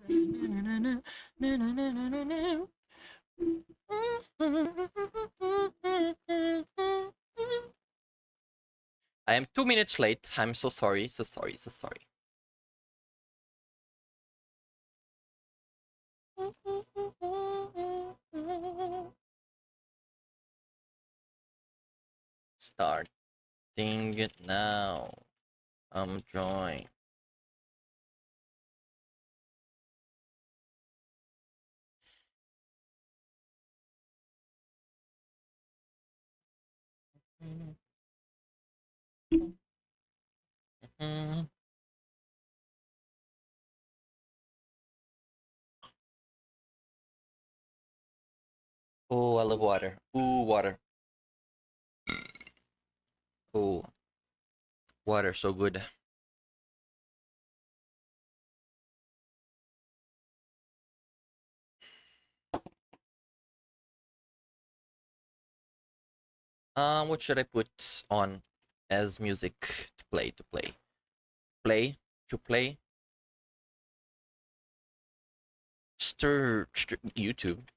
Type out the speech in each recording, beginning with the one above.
I am 2 minutes late. I'm so sorry, so sorry, so sorry. Starting now. Join. Oh, I love water. Ooh, water. Oh, water, so good. What should I put on as music to play? To play. Stir YouTube.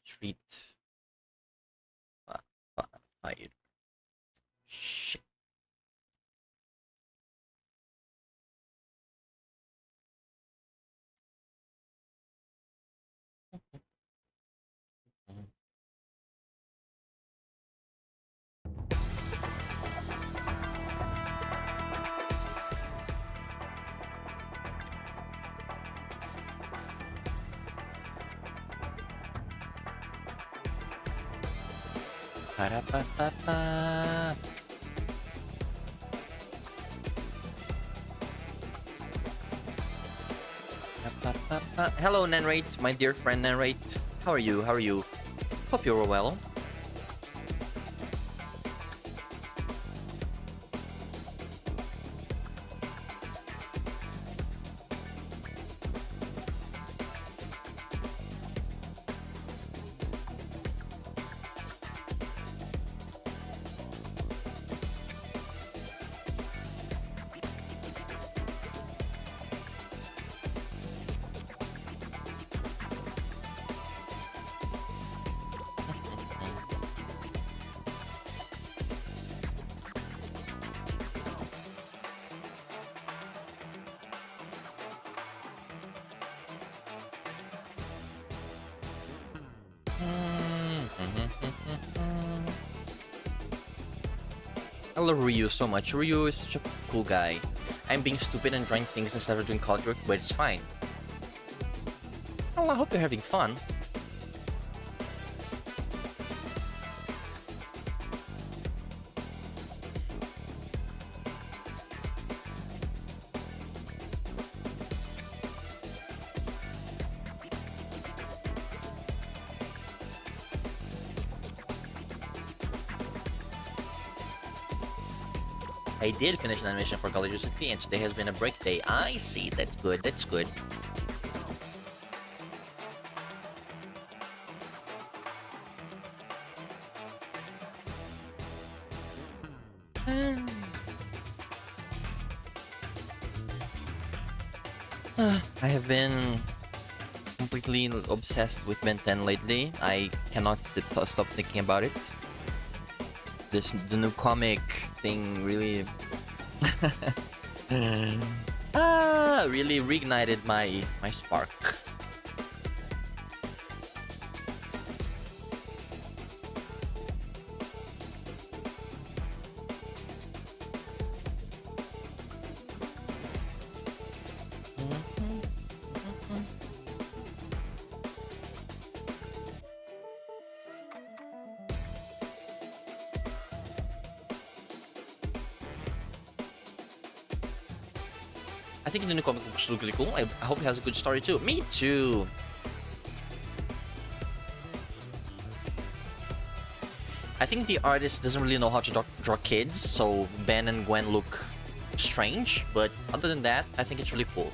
Street. Fire. Shit. Pa-da-pa-pa-pa. Hello, Nanrate, my dear friend Nanrate. How are you? How are you? Hope you're well. I love Ryu so much. Ryu is such a cool guy. I'm being stupid and trying things instead of doing college work, but it's fine. Oh, I hope you're having fun. I did finish an animation for College University, and today has been a break day. I see. That's good. That's good. I have been completely obsessed with Ben 10 lately. I cannot stop thinking about it. The new comic thing really really reignited my spark. I think the new comic looks really cool. I hope it has a good story too. Me too. I think the artist doesn't really know how to draw kids, so Ben and Gwen look strange, but other than that, I think it's really cool.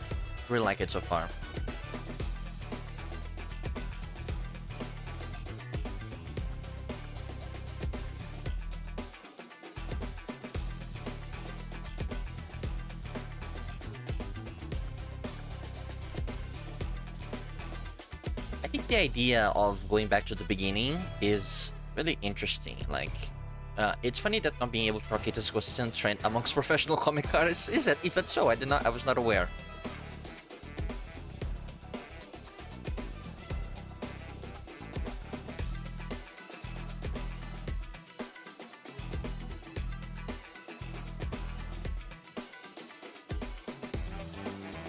Really like it so far. the idea of going back to the beginning is really interesting. Like, it's funny that not being able to rocket is a consistent trend amongst professional comic artists. Is that so? I was not aware.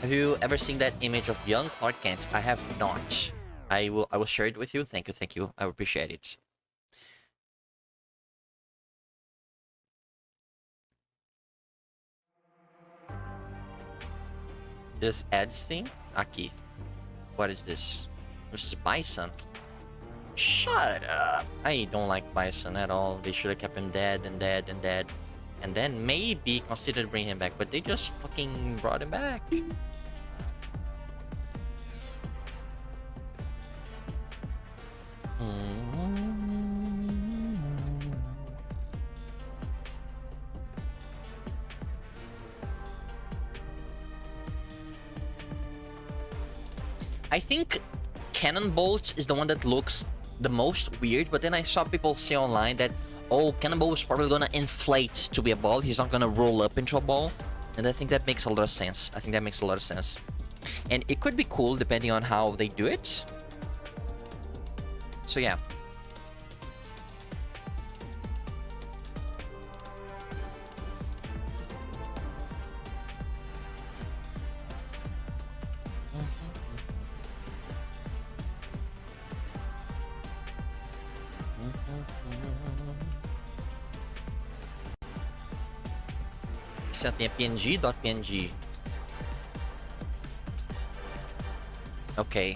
Have you ever seen that image of young Clark Kent? I have not. I will share it with you. Thank you. I appreciate it. This Edge thing? Aki. What is this? This is Bison. Shut up. I don't like Bison at all. They should have kept him dead and dead and dead. And then maybe considered bringing him back, but they just fucking brought him back. I think Cannonbolt is the one that looks the most weird, but then I saw people say online that, oh, Cannonball is probably gonna inflate to be a ball. He's not gonna roll up into a ball. And I think that makes a lot of sense. And it could be cool depending on how they do it. So yeah. Sent me a PNG. Okay.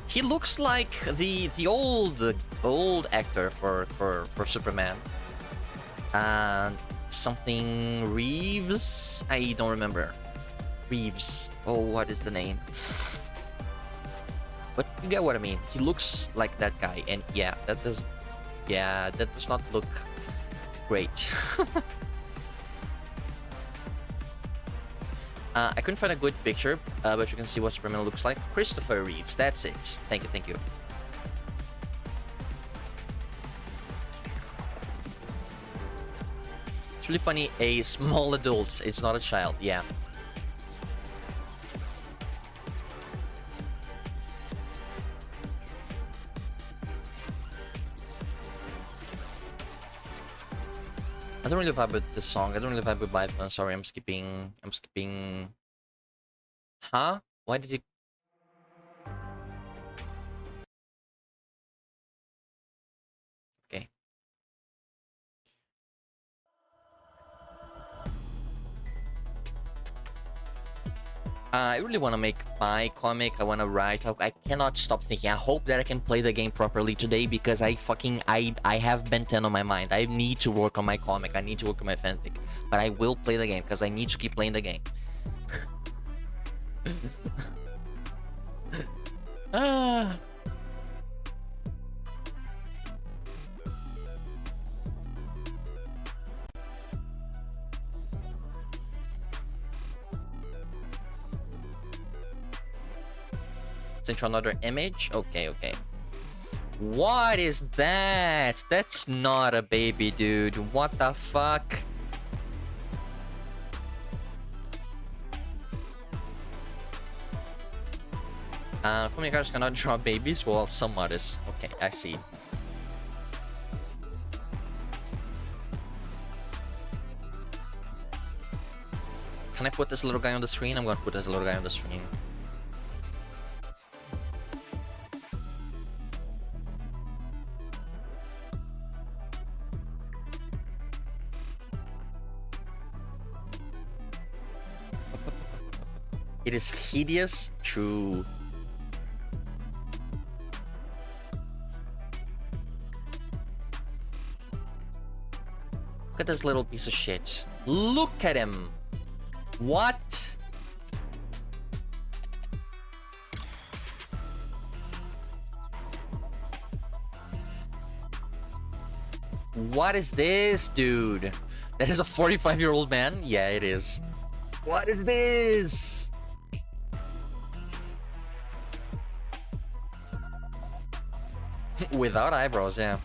He looks like the old actor for Superman. Something Reeves. I don't remember. Reeves. Oh, what is the name? But you get what I mean. He looks like that guy, and yeah, that does not look great. I couldn't find a good picture, but you can see what Superman looks like. Christopher Reeves, that's it. Thank you. It's really funny, a small adult, it's not a child, yeah. I don't really vibe with this song. I don't really vibe with Bison. Sorry, I'm skipping. Huh? Why did you... Okay. I really want to make my comic. I want to write. I cannot stop thinking. I hope that I can play the game properly today because I have Ben 10 on my mind. I need to work on my comic. I need to work on my fanfic. But I will play the game because I need to keep playing the game. Send you another image. Okay. What is that? That's not a baby, dude. What the fuck? Comic artists cannot draw babies? Well, some artists. Okay, I see. Can I put this little guy on the screen? I'm gonna put this little guy on the screen. It is hideous. True. Look at this little piece of shit. Look at him. What? What is this, dude? That is a 45-year-old man? Yeah, it is. What is this? Without eyebrows, yeah.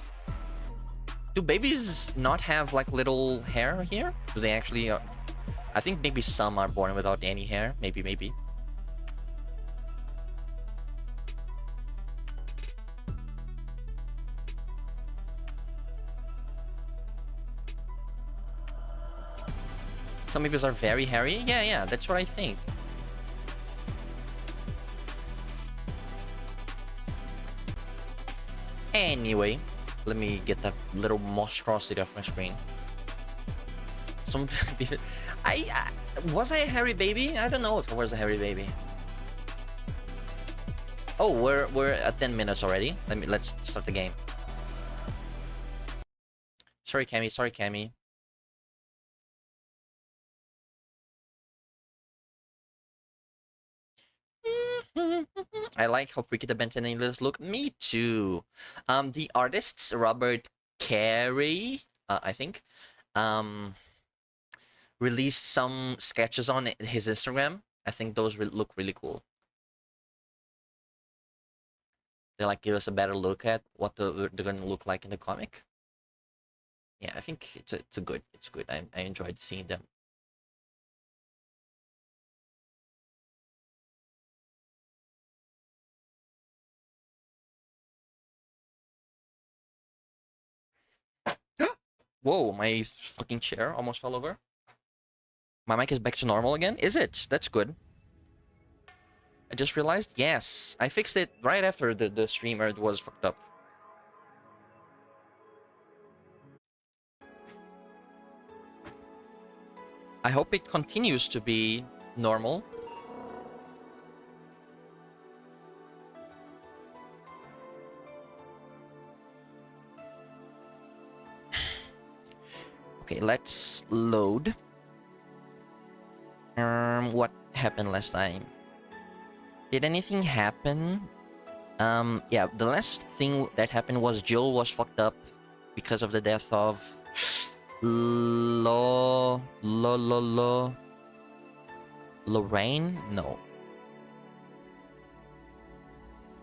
Do babies not have like little hair here? Do they actually? I think maybe some are born without any hair. Maybe. Some babies are very hairy. Yeah, that's what I think. Anyway, let me get that little monstrosity off my screen. Some people, I was I a hairy baby? I don't know if I was a hairy baby. Oh, we're at 10 minutes already. Let's start the game. Sorry, Cammy. I like how freaky the Bentonians look. Me too. The artists Robert Carey, I think, um, released some sketches on his Instagram. I think those look really cool. They like give us a better look at what they're gonna look like in the comic. Yeah, I think it's good. I enjoyed seeing them. Whoa, my fucking chair almost fell over. My mic is back to normal again? Is it? That's good. I just realized, yes, I fixed it right after the streamer was fucked up. I hope it continues to be normal. Okay, let's load. What happened last time? Did anything happen? Yeah, the last thing that happened was Jill was fucked up because of the death of Lorraine? No.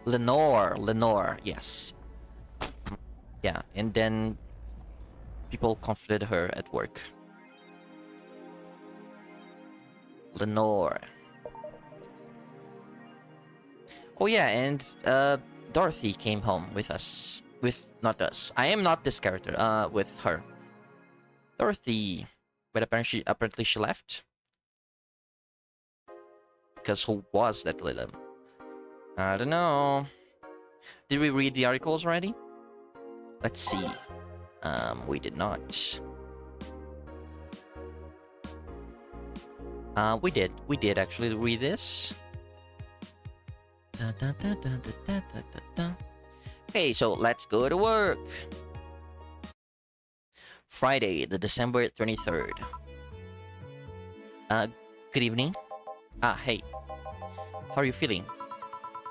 Lenore, yes. Yeah, and then people confronted her at work. Lenore. Oh yeah, and Dorothy came home with us. With not us. I am not this character. With her. Dorothy. But apparently she left. Because who was that little? I don't know. Did we read the articles already? Let's see. We did not. We did. We did actually read this. Okay, so let's go to work. Friday, the December 23rd. Good evening. Hey. How are you feeling?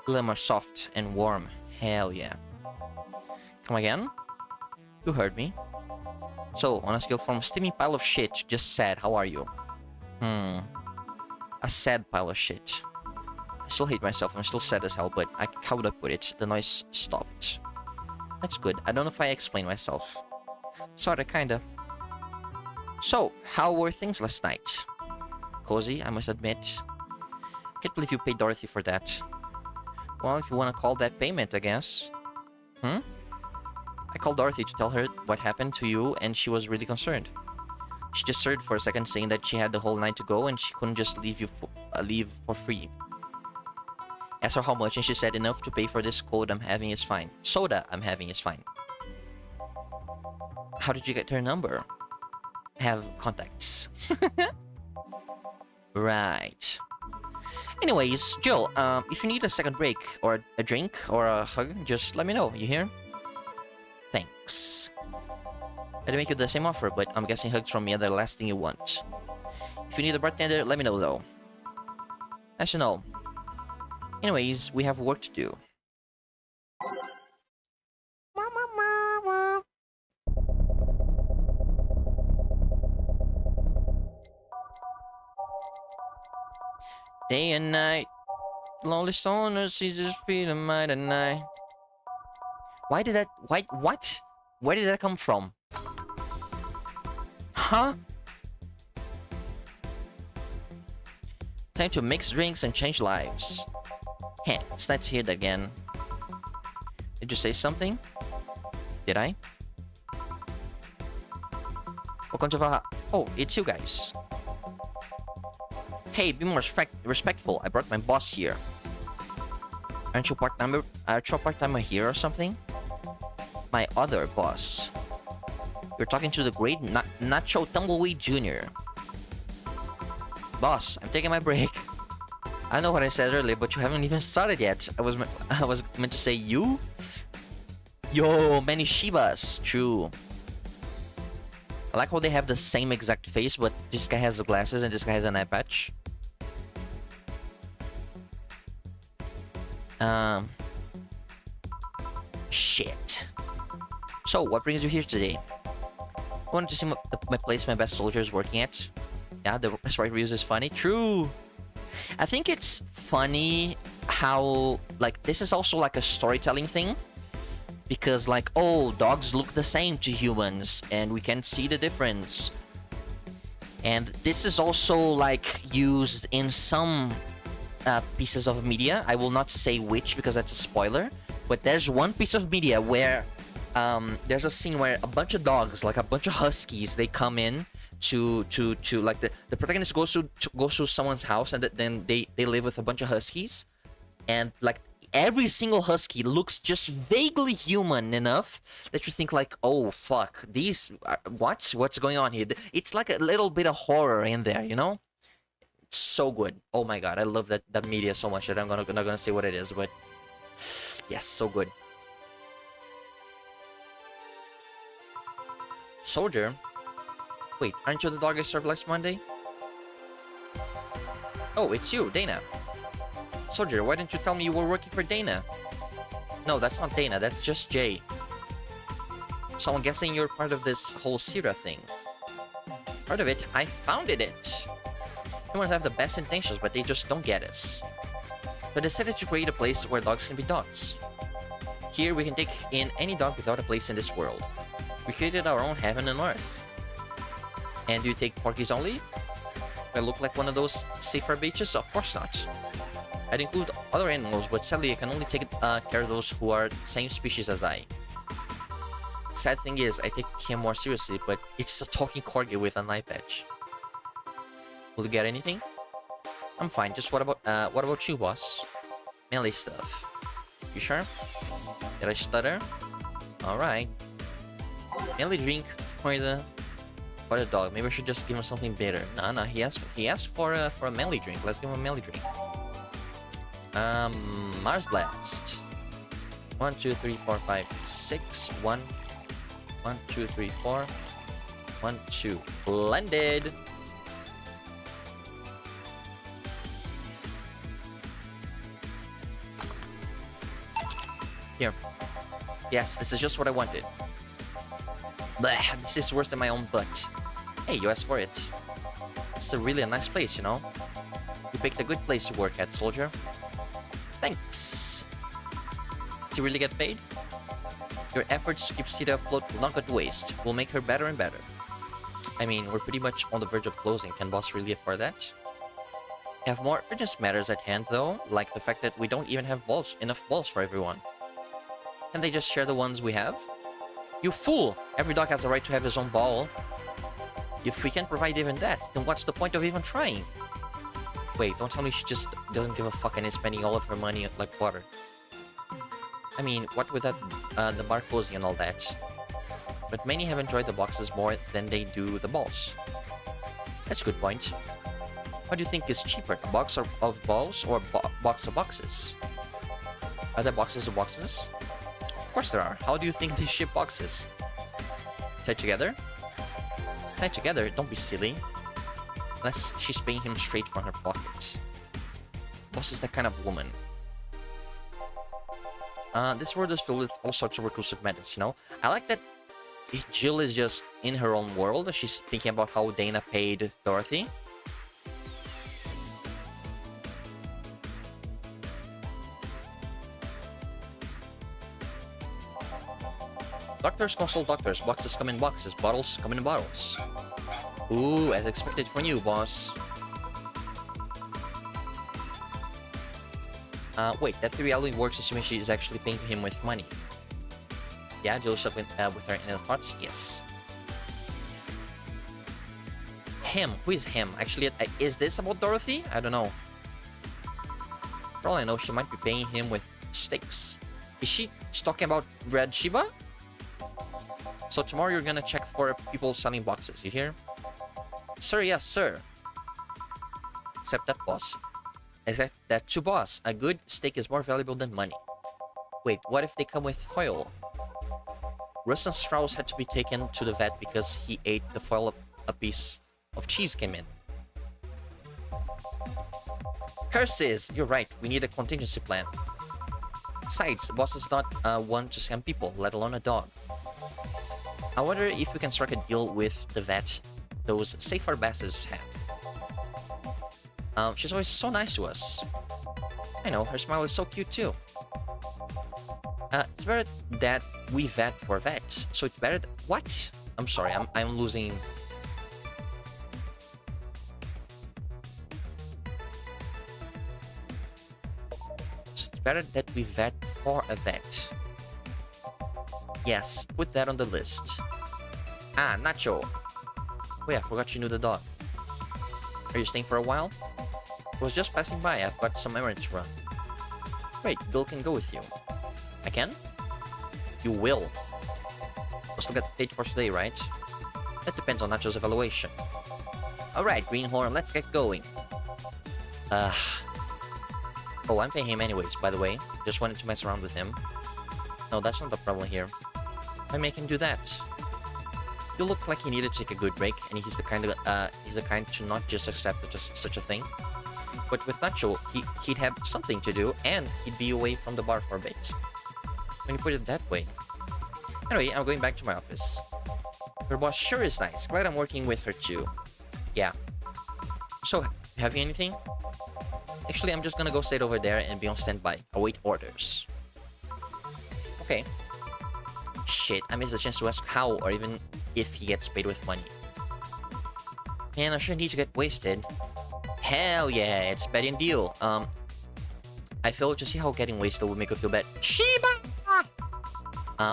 Feeling more soft and warm. Hell yeah. Come again? You heard me. So, on a scale from steamy pile of shit, just sad, how are you? A sad pile of shit. I still hate myself, I'm still sad as hell, but how would I put it? The noise stopped. That's good. I don't know if I explained myself. Sorta, kinda. So, how were things last night? Cozy, I must admit. Can't believe you paid Dorothy for that. Well, if you want to call that payment, I guess. I called Dorothy to tell her what happened to you, and she was really concerned. She just stirred for a second, saying that she had the whole night to go, and she couldn't just leave for free. Asked her how much, and she said enough to pay for this cold I'm having is fine. Soda I'm having is fine. How did you get her number? Have contacts. Right. Anyways, Jill, if you need a second break, or a drink, or a hug, just let me know. You hear? Thanks. I'd make you the same offer, but I'm guessing hugs from me are the last thing you want. If you need a bartender, let me know though. Nice to know. Anyways, we have work to do. Day and night, lonely stoner sees his feet of might and night. Why did that... Why... What? Where did that come from? Huh? Time to mix drinks and change lives. Heh, it's nice to hear that again. Did you say something? Did I? Welcome to Valhalla. Oh, it's you guys. Hey, be more respectful. I brought my boss here. Aren't you part-timer here or something? My other boss. You're talking to the great Nacho Tumbleweed Jr. Boss, I'm taking my break. I know what I said earlier, but you haven't even started yet. I was meant to say you? Yo, many Shibas. True. I like how they have the same exact face, but this guy has the glasses and this guy has an eye patch. Shit. So, what brings you here today? I wanted to see my place my best soldier is working at. Yeah, the sprite reuse is funny. True. I think it's funny how, like, this is also like a storytelling thing. Because, like, oh, dogs look the same to humans, and we can see the difference. And this is also, like, used in some pieces of media. I will not say which because that's a spoiler. But there's one piece of media where there's a scene where a bunch of dogs, like a bunch of huskies, they come in to like the protagonist goes to someone's house, and then they live with a bunch of huskies, and like every single husky looks just vaguely human enough that you think like, oh fuck, these what's going on here? It's like a little bit of horror in there, you know? It's so good. Oh my god, I love that media so much that I'm not gonna say what it is, but yes, so good. Soldier? Wait, aren't you the dog I served last Monday? Oh, it's you, Dana. Soldier, why didn't you tell me you were working for Dana? No, that's not Dana, that's just Jay. So I'm guessing you're part of this whole Sira thing. Part of it? I founded it! Humans have the best intentions, but they just don't get us. So I decided to create a place where dogs can be dogs. Here we can take in any dog without a place in this world. We created our own heaven and earth. And do you take porkies only? Do I look like one of those safer beaches? Of course not. I'd include other animals, but sadly I can only take care of those who are the same species as I. Sad thing is, I take him more seriously, but it's a talking corgi with an eye patch. Will you get anything? I'm fine, just what about you, boss? Melee stuff. You sure? Did I stutter? Alright. Melee drink for the dog. Maybe I should just give him something bitter. No, he asked for a melee drink. Let's give him a melee drink. Mars Blast. 1, 2, 3, 4, 5, 6. 1, 2, 3, 4. 1, 2. Blended. Here. Yes, this is just what I wanted. Blech, this is worse than my own butt. Hey, you asked for it. It's really a nice place, you know? You picked a good place to work at, soldier. Thanks. Did you really get paid? Your efforts to keep Sita afloat will not go to waste. We'll make her better and better. I mean, we're pretty much on the verge of closing. Can boss really afford that? We have more urgent matters at hand, though, like the fact that we don't even have enough balls for everyone. Can they just share the ones we have? You fool! Every dog has a right to have his own ball. If we can't provide even that, then what's the point of even trying? Wait, don't tell me she just doesn't give a fuck and is spending all of her money like water. I mean, what with that, the bar closing and all that. But many have enjoyed the boxes more than they do the balls. That's a good point. What do you think is cheaper, a box of balls or box of boxes? Are there boxes of boxes? Of course there are. How do you think they ship boxes? Tied together? Tied together? Don't be silly. Unless she's paying him straight from her pocket. Boss is that kind of woman. This world is filled with all sorts of reclusive methods, you know? I like that Jill is just in her own world. She's thinking about how Dana paid Dorothy. Doctors consult doctors. Boxes come in boxes. Bottles come in bottles. Ooh, as expected from you, boss. Wait, that theory only works assuming she is actually paying him with money. Yeah, Jill stuck with her inner thoughts? Yes. Him? Who is him? Actually, is this about Dorothy? I don't know. For all I know, she might be paying him with steaks. Is she talking about Red Shiba? So tomorrow you're gonna check for people selling boxes, you hear? Sir, yes, sir. Except that, boss. Except that to boss, a good steak is more valuable than money. Wait, what if they come with foil? Rustin Strauss had to be taken to the vet because he ate the foil a piece of cheese came in. Curses! You're right, we need a contingency plan. Besides, boss is not one to scam people, let alone a dog. I wonder if we can strike a deal with the vet those safer basses have. She's always so nice to us. I know, her smile is so cute too. It's better that we vet for vets, so it's better what? I'm sorry, I'm losing... So it's better that we vet for a vet. Yes, put that on the list. Ah, Nacho. Wait, I forgot you knew the dog. Are you staying for a while? I was just passing by, I've got some errands to run. Great, Gil can go with you. I can? You will. We'll still get paid for today, right? That depends on Nacho's evaluation. Alright, Greenhorn, let's get going. Oh, I'm paying him anyways, by the way. Just wanted to mess around with him. No, that's not the problem here. Why make him do that? You look like he needed to take a good break, and he's the kind to not just accept such a thing. But with Nacho, he'd have something to do, and he'd be away from the bar for a bit. When you put it that way. Anyway, I'm going back to my office. Your boss sure is nice. Glad I'm working with her too. Yeah. So, having anything? Actually, I'm just gonna go sit over there and be on standby. Await orders. Okay. Shit, I missed the chance to ask how, or even if he gets paid with money. Man, I sure need to get wasted. Hell yeah, it's a betting deal. I failed to see how getting wasted would make you feel bad. Shiba!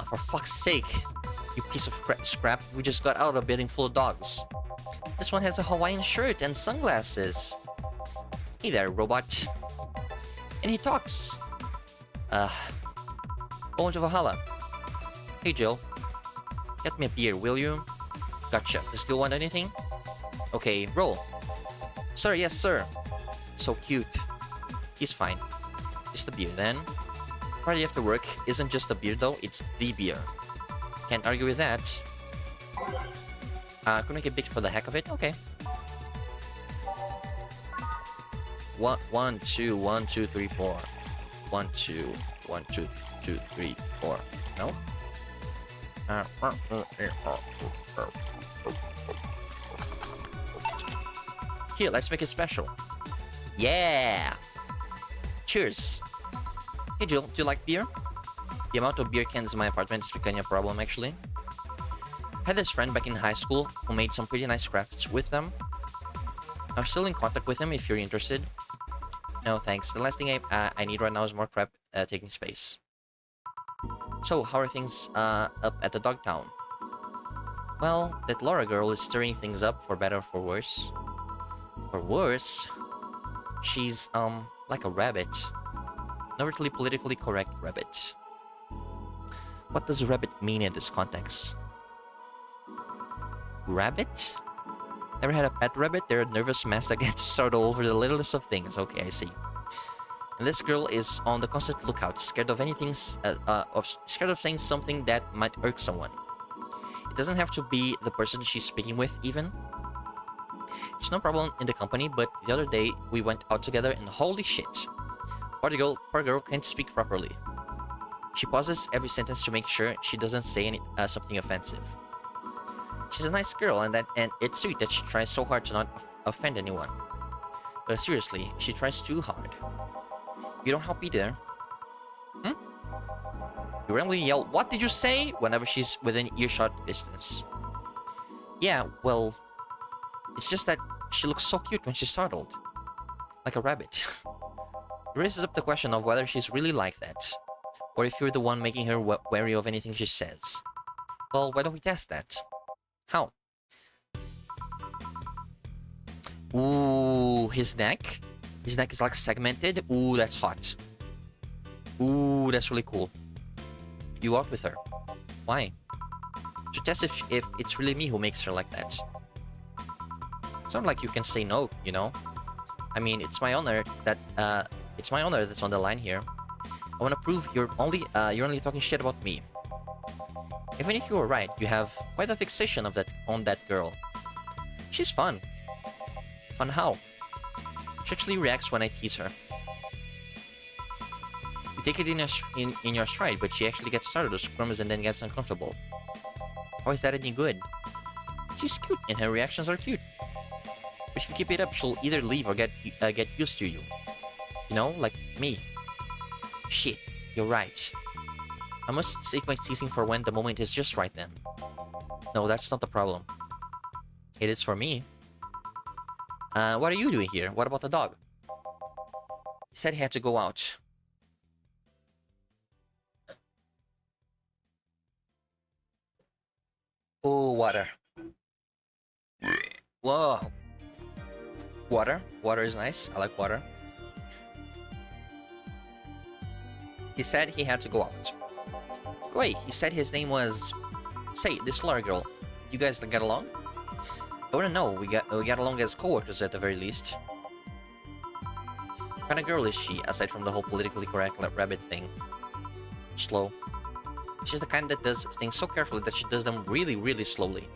For fuck's sake, you piece of scrap. We just got out of a building full of dogs. This one has a Hawaiian shirt and sunglasses. Hey there, robot. And he talks. Going to Valhalla. Hey, Jill. Get me a beer, will you? Gotcha. Does Gil want anything? Okay, roll. Sir, yes, sir. So cute. He's fine. Just a beer, then. Party after work isn't just a beer, though. It's the beer. Can't argue with that. Could make it big for the heck of it? Okay. One, two, 1, 2, 3, 4. 1, 2, 1, 2, 2, 3, 4. No? Here, let's make it special. Yeah! Cheers! Hey Jill, do you like beer? The amount of beer cans in my apartment is becoming a problem, actually. I had this friend back in high school who made some pretty nice crafts with them. I'm still in contact with him if you're interested. No, thanks. The last thing I need right now is more crap taking space. So, how are things up at the Dogtown? Well, that Laura girl is stirring things up for better or for worse. For worse? She's, like a rabbit. An overtly politically correct rabbit. What does rabbit mean in this context? Rabbit? Never had a pet rabbit? They're a nervous mess that gets startled over the littlest of things. Okay, I see. And this girl is on the constant lookout, scared of anything, scared of saying something that might irk someone. It doesn't have to be the person she's speaking with, even. It's no problem in the company, but the other day we went out together and holy shit. Poor girl can't speak properly. She pauses every sentence to make sure she doesn't say something offensive. She's a nice girl, and it's sweet that she tries so hard to not offend anyone. But seriously, she tries too hard. You don't help either. Hmm? You randomly yell, "What did you say?" whenever she's within earshot distance. Yeah, well, it's just that she looks so cute when she's startled. Like a rabbit. It raises up the question of whether she's really like that, or if you're the one making her wary of anything she says. Well, why don't we test that? How? Ooh, his neck? His neck is like segmented. Ooh, that's hot. Ooh, that's really cool. You out with her. Why? To test if it's really me who makes her like that. It's not like you can say no, you know? I mean, it's my honor that's on the line here. I want to prove you're only talking shit about me. Even if you were right, you have quite a fixation on that girl. She's fun. Fun how? She actually reacts when I tease her. You take it in your stride, but she actually gets started or squirms and then gets uncomfortable. How is that any good? She's cute and her reactions are cute. But if you keep it up, she'll either leave or get used to you. You know, like me. Shit, you're right. I must save my teasing for when the moment is just right then. No, that's not the problem. It is for me. What are you doing here? What about the dog? He said he had to go out. Oh, water. Whoa. Water. Water is nice. I like water. He said he had to go out. Wait, he said his name was... Say, this Laura girl. You guys get along? I wanna know. We got along as co-workers at the very least. What kind of girl is she, aside from the whole politically correct rabbit thing? Slow. She's the kind that does things so carefully that she does them really, really slowly.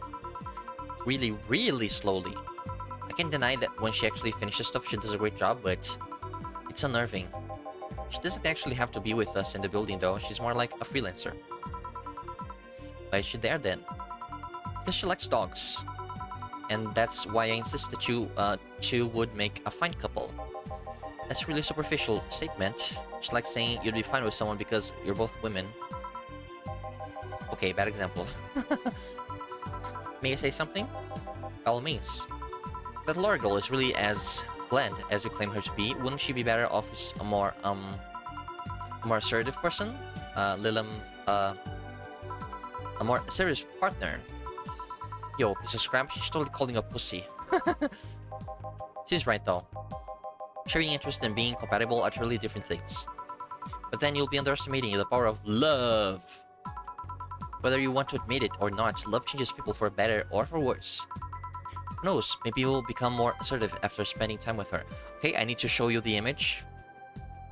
Really, really slowly. I can't deny that when she actually finishes stuff, she does a great job, but it's unnerving. She doesn't actually have to be with us in the building, though. She's more like a freelancer. Why is she there, then? Because she likes dogs. And that's why I insist that you two would make a fine couple. That's a really superficial statement. Just like saying you'd be fine with someone because you're both women. Okay, bad example. May I say something? By all means. That Laura girl is really as bland as you claim her to be. Wouldn't she be better off as a more assertive person? A more serious partner. Yo, piece of scrap, she's totally calling a pussy. She's right though. Sharing interest and being compatible are truly different things. But then you'll be underestimating the power of love. Whether you want to admit it or not, love changes people for better or for worse. Who knows, maybe you'll become more assertive after spending time with her. Okay, I need to show you the image.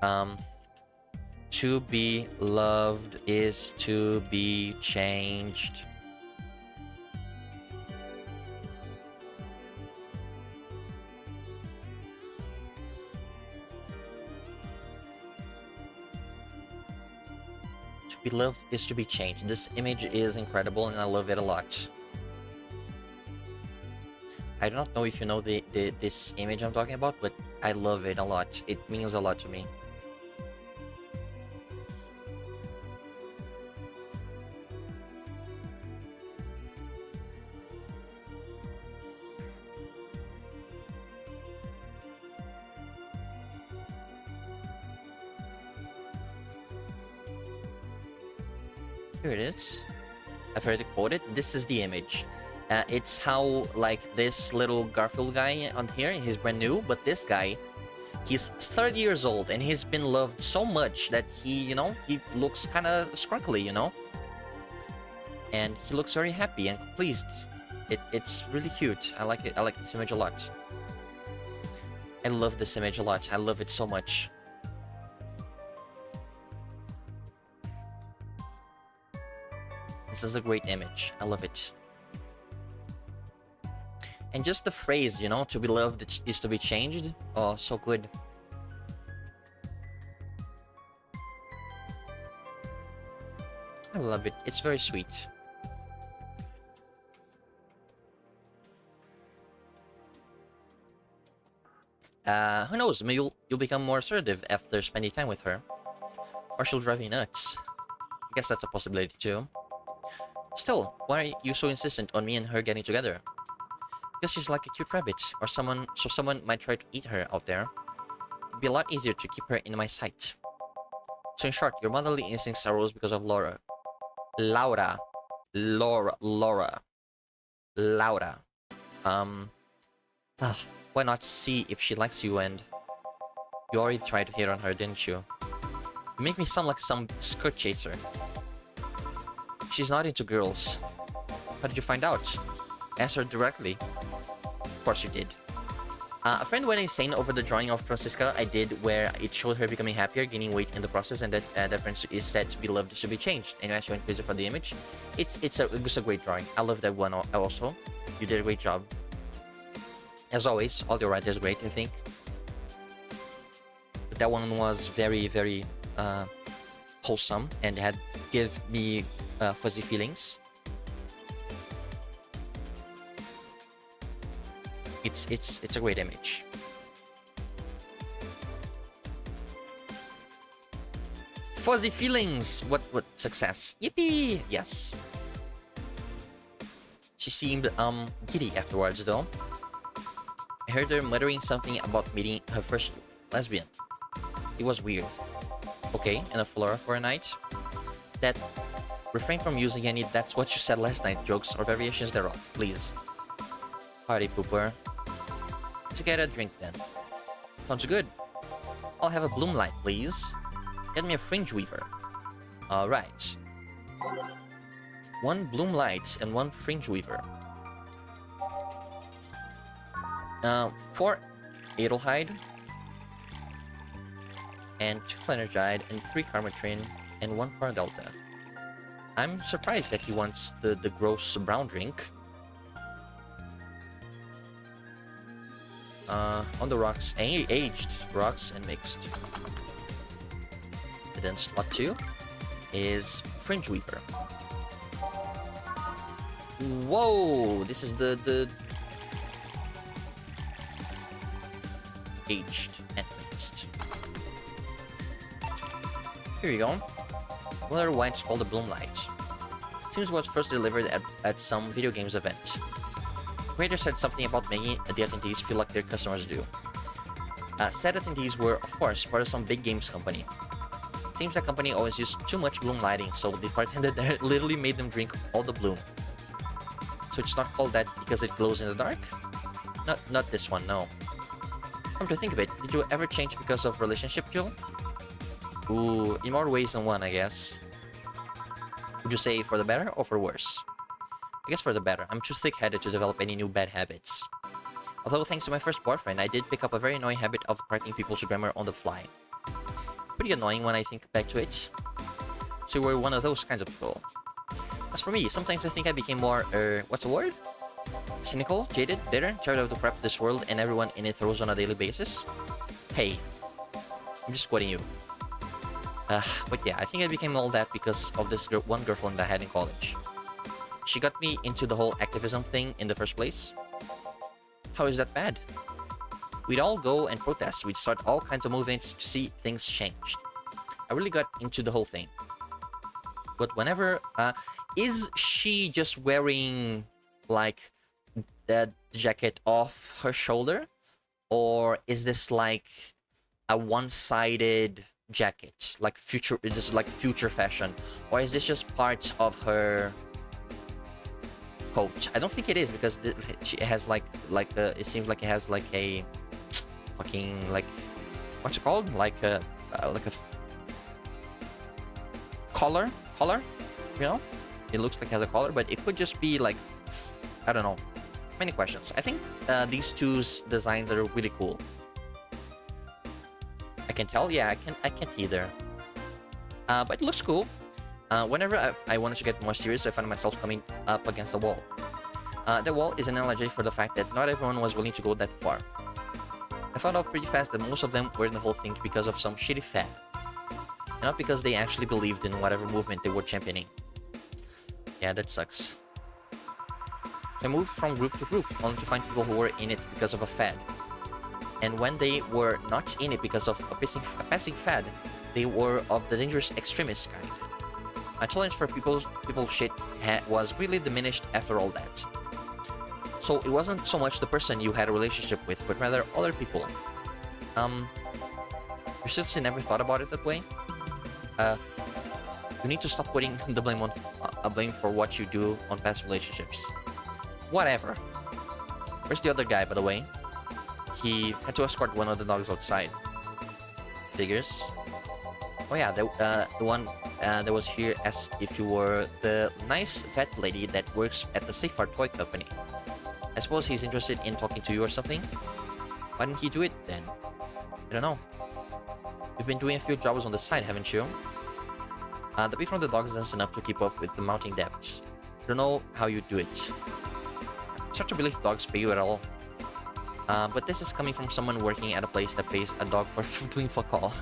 To be loved is to be changed. To be loved is to be changed. This image is incredible and I love it a lot. I do not know if you know this image I'm talking about, but I love it a lot. It means a lot to me. Here it is. I've heard it quoted. This is the image. It's how, like, this little Garfield guy on here, he's brand new, but this guy, he's 30 years old, and he's been loved so much that he, you know, he looks kind of scrunkly, you know? And he looks very happy and pleased. It's really cute. I like it. I like this image a lot. I love this image a lot. I love it so much. This is a great image. I love it. And just the phrase, you know, to be loved is to be changed. Oh, so good. I love it. It's very sweet. Who knows? Maybe you'll become more assertive after spending time with her. Or she'll drive you nuts. guess that's a possibility too. Still, why are you so insistent on me and her getting together? Because she's like a cute rabbit, or someone might try to eat her out there. It'd be a lot easier to keep her in my sight. So in short, your motherly instincts arose because of Laura. Laura. Laura. Why not see if she likes you? And you already tried to hit on her, didn't you? You make me sound like some skirt chaser. She's not into girls. How did you find out? Ask her directly. Of course you did. A friend went insane over the drawing of Francisca I did, where it showed her becoming happier, gaining weight in the process, and that friend is said to be loved should be changed. Anyway, she went crazy for the image. It's a great drawing. I love that one also. You did a great job. As always, all your art is great, I think. But that one was very, very wholesome and had give me fuzzy feelings. It's a great image. Fuzzy feelings. What success? Yippee! Yes. She seemed giddy afterwards though. I heard her muttering something about meeting her first lesbian. It was weird. Okay, and a flora for a night. That refrain from using any "that's what you said last night" jokes or variations thereof, please. Party pooper. Let's get a drink then. Sounds good. I'll have a bloom light, please. Get me a fringe weaver. Alright. 1 bloom light and 1 fringe weaver. 4 Adelhide. And 2 Flanergide and 3 Karmatrin and 1 Paradelta. I'm surprised that he wants the gross brown drink. On the rocks, aged rocks and mixed. And then slot 2 is Fringe Weaver. Whoa! This is the aged and mixed. Here you go. Another wine's called the Bloomlight. Seems it was first delivered at some video games event. Creator said something about making the attendees feel like their customers do. Said attendees were, of course, part of some big games company. Seems the company always used too much bloom lighting, so the bartender there literally made them drink all the bloom. So it's not called that because it glows in the dark? Not this one, no. Come to think of it, did you ever change because of relationship, Jill? Ooh, in more ways than one, I guess. Would you say for the better or for worse? I guess for the better. I'm too thick-headed to develop any new bad habits. Although thanks to my first boyfriend, I did pick up a very annoying habit of correcting people's grammar on the fly. Pretty annoying when I think back to it. So you were one of those kinds of people. As for me, sometimes I think I became more, what's the word? Cynical, jaded, bitter, tired of the crap this world and everyone in it throws on a daily basis. Hey, I'm just quoting you. But yeah, I think I became all that because of this one girlfriend I had in college. She got me into the whole activism thing in the first place. How is that bad? We'd all go and protest. We'd start all kinds of movements to see things changed. I really got into the whole thing. But whenever... is she just wearing, like, the jacket off her shoulder? Or is this, like, a one-sided jacket? Like, future fashion? Or is this just part of her... coat? I don't think it is because she has it seems like it has like a fucking like what's it called, like a collar, you know, it looks like it has a collar, but it could just be like, I don't know, many questions. I think these two designs are really cool. I can tell, yeah, I can't either, but it looks cool. Whenever I wanted to get more serious, I found myself coming up against a wall. The wall is an analogy for the fact that not everyone was willing to go that far. I found out pretty fast that most of them were in the whole thing because of some shitty fad, and not because they actually believed in whatever movement they were championing. Yeah, that sucks. I moved from group to group, only to find people who were in it because of a fad. And when they were not in it because of a passing fad, they were of the dangerous extremist kind. My challenge for people shit was really diminished after all that. So it wasn't so much the person you had a relationship with, but rather other people. You seriously never thought about it that way? You need to stop putting the blame on blame for what you do on past relationships. Whatever. Where's the other guy, by the way? He had to escort one of the dogs outside. Figures. Oh yeah, the one that was here asked if you were the nice vet lady that works at the Safe Art Toy Company. I suppose he's interested in talking to you or something. Why didn't he do it then? I don't know. You've been doing a few jobs on the side, haven't you? The pay from the dogs isn't enough to keep up with the mounting debts. I don't know how you do it. It's hard to believe dogs pay you at all. But this is coming from someone working at a place that pays a dog for doing fuck all.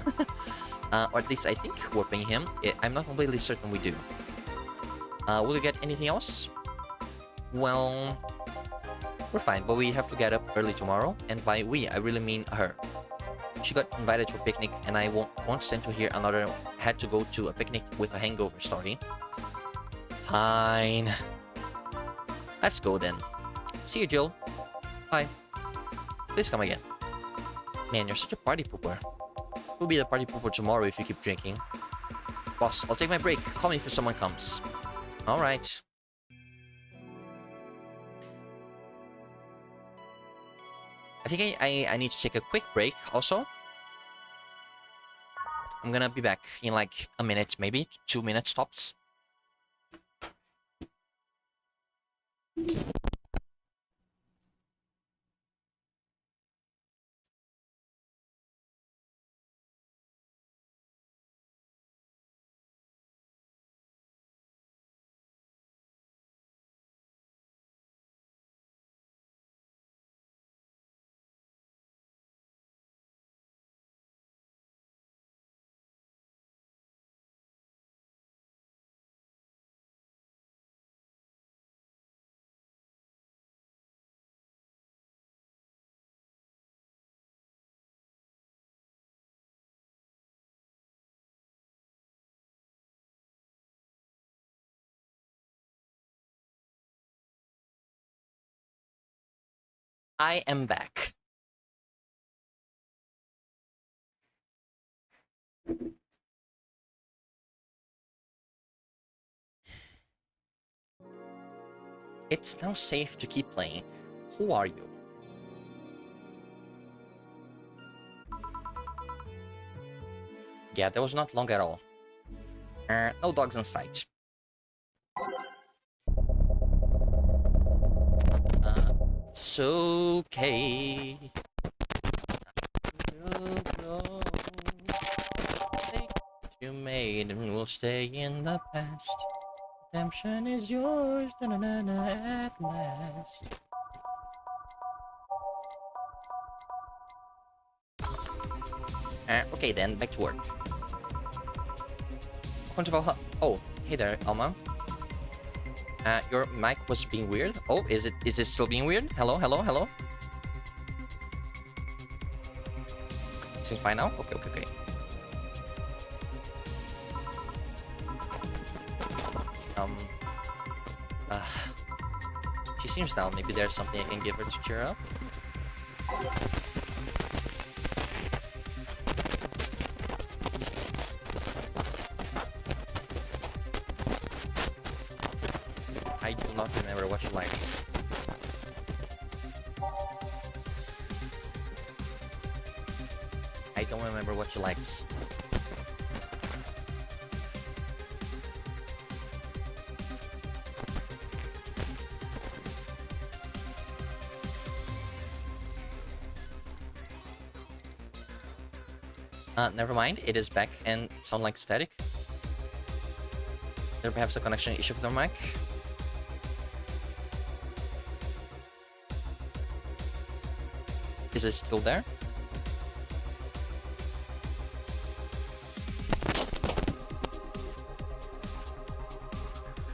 Or at least I think we're paying him. I'm not completely certain we do. Will you get anything else? Well, we're fine, but we have to get up early tomorrow. And by we, I really mean her. She got invited to a picnic, and I won't stand to hear another had to go to a picnic with a hangover story. Fine. Let's go then. See you, Jill. Bye. Please come again. Man, you're such a party pooper. You'll be the party pooper tomorrow if you keep drinking. Boss, I'll take my break. Call me if someone comes. Alright. I think I need to take a quick break also. I'm gonna be back in like a minute, maybe 2 minutes tops. I am back. It's now safe to keep playing. Who are you? Yeah, that was not long at all. No dogs in sight. It's okay. You made and will stay in the past. Redemption is yours, at last. Okay then, back to work. Oh, hey there, Alma. Your mic was being weird. Oh, is it still being weird? Hello, hello, hello. Seems fine now. Okay, okay, okay. She seems down. Maybe there's something I can give her to cheer up. I do not remember what she likes. I don't remember what she likes. Never mind, it is back and sound like static. There perhaps a connection issue with the mic. Is it still there?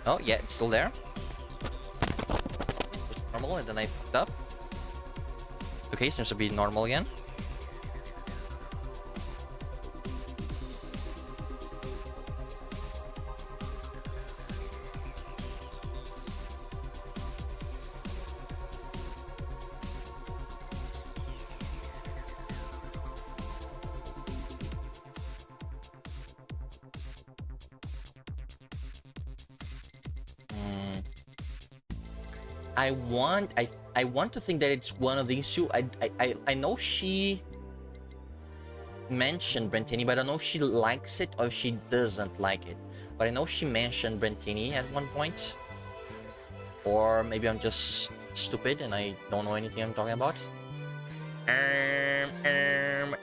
Oh yeah, it's still there. It was normal and then I fucked up. Okay, seems to be normal again. I want to think that it's one of these two. I know she mentioned Brentini, but I don't know if she likes it or if she doesn't like it. But I know she mentioned Brentini at one point. Or maybe I'm just stupid and I don't know anything I'm talking about. Um.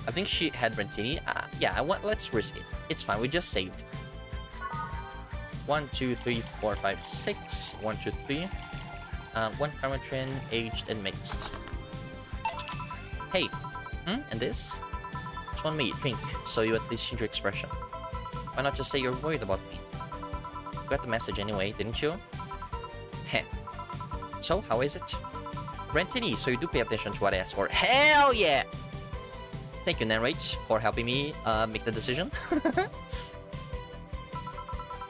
I think she had Brentini. Yeah, let's risk it. It's fine, we just saved. 1, 2, 3, 4, 5, 6. 1, 2, 3. One Permatrin, aged and mixed. Hey, and this? It's one me, drink, so you at least change your expression. Why not just say you're worried about me? You got the message anyway, didn't you? Heh. So, how is it? Brentini, so you do pay attention to what I asked for. Hell yeah! Thank you, Narrate, for helping me make the decision.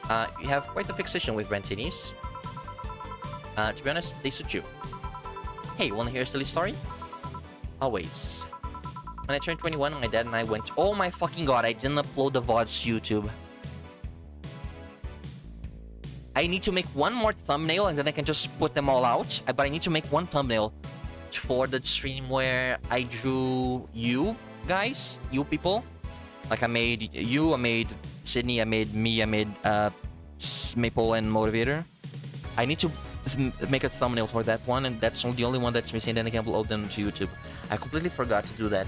You have quite a fixation with Brentinis. To be honest, they suit you. Hey, wanna hear a silly story? Always. When I turned 21, my dad and I went... Oh my fucking god, I didn't upload the VODs to YouTube. I need to make one more thumbnail and then I can just put them all out. But I need to make one thumbnail for the stream where I drew you guys, you people. Like I made you, I made Sydney, I made me, I made Maple and Motivator. I need to make a thumbnail for that one, and that's the only one that's missing, then I can upload them to YouTube. I completely forgot to do that.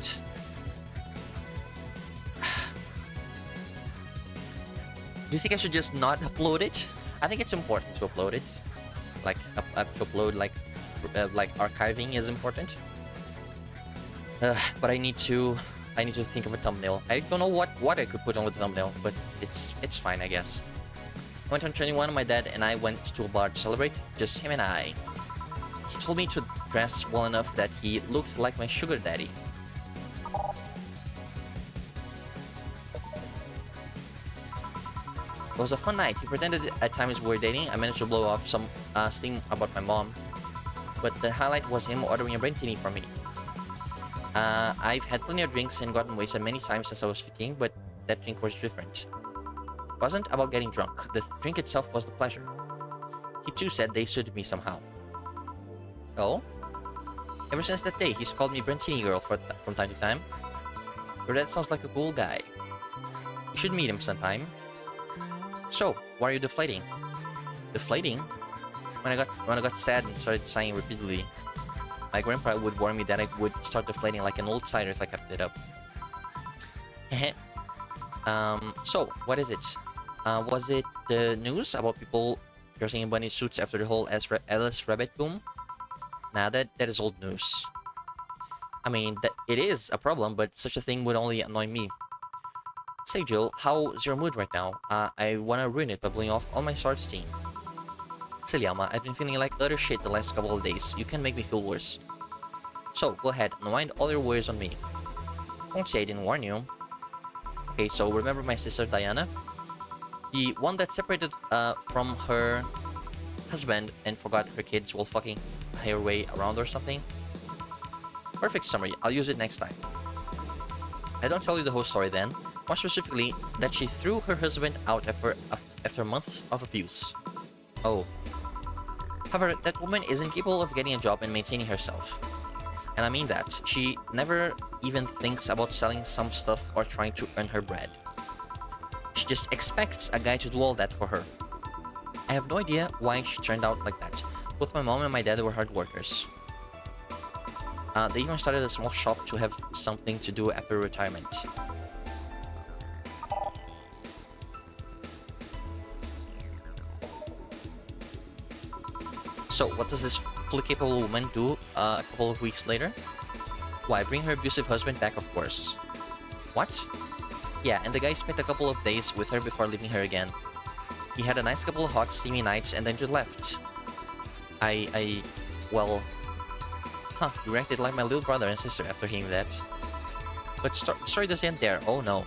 Do you think I should just not upload it? I think it's important to upload it. Like, to upload, like archiving is important. But I need to think of a thumbnail. I don't know what I could put on the thumbnail, but it's fine, I guess. I went on 21, my dad and I went to a bar to celebrate, just him and I. He told me to dress well enough that he looked like my sugar daddy. It was a fun night. He pretended at times we were dating. I managed to blow off some steam about my mom. But the highlight was him ordering a Brentini for me. I've had plenty of drinks and gotten wasted many times since I was 15, but that drink was different. It wasn't about getting drunk. The drink itself was the pleasure. He too said they suited me somehow. Oh? Ever since that day, he's called me Brentini girl from time to time. Your dad sounds like a cool guy. You should meet him sometime. So, why are you deflating? Deflating? When I got sad and started sighing repeatedly, my grandpa would warn me that I would start deflating like an old cider if I kept it up. So, what is it? Was it the news about people dressing in bunny suits after the whole Alice Rabbit boom? Nah, that is old news. I mean, it is a problem, but such a thing would only annoy me. Say, Jill, how's your mood right now? I wanna ruin it by blowing off all my short steam. Silly Alma, I've been feeling like utter shit the last couple of days. You can make me feel worse. So, go ahead, unwind all your worries on me. Won't say I didn't warn you. Okay, so remember my sister Diana? The one that separated from her husband and forgot her kids while fucking her way around or something? Perfect summary, I'll use it next time. I don't tell you the whole story then. More specifically, that she threw her husband out after months of abuse. Oh. However, that woman is incapable of getting a job and maintaining herself. And I mean that. She never even thinks about selling some stuff or trying to earn her bread. She just expects a guy to do all that for her. I have no idea why she turned out like that. Both my mom and my dad were hard workers. They even started a small shop to have something to do after retirement. So, what does this fully capable woman do a couple of weeks later? Why, bring her abusive husband back, of course. What? Yeah, and the guy spent a couple of days with her before leaving her again. He had a nice couple of hot, steamy nights and then just left. Well... Huh, you reacted like my little brother and sister after hearing that. But the story doesn't end there, oh no.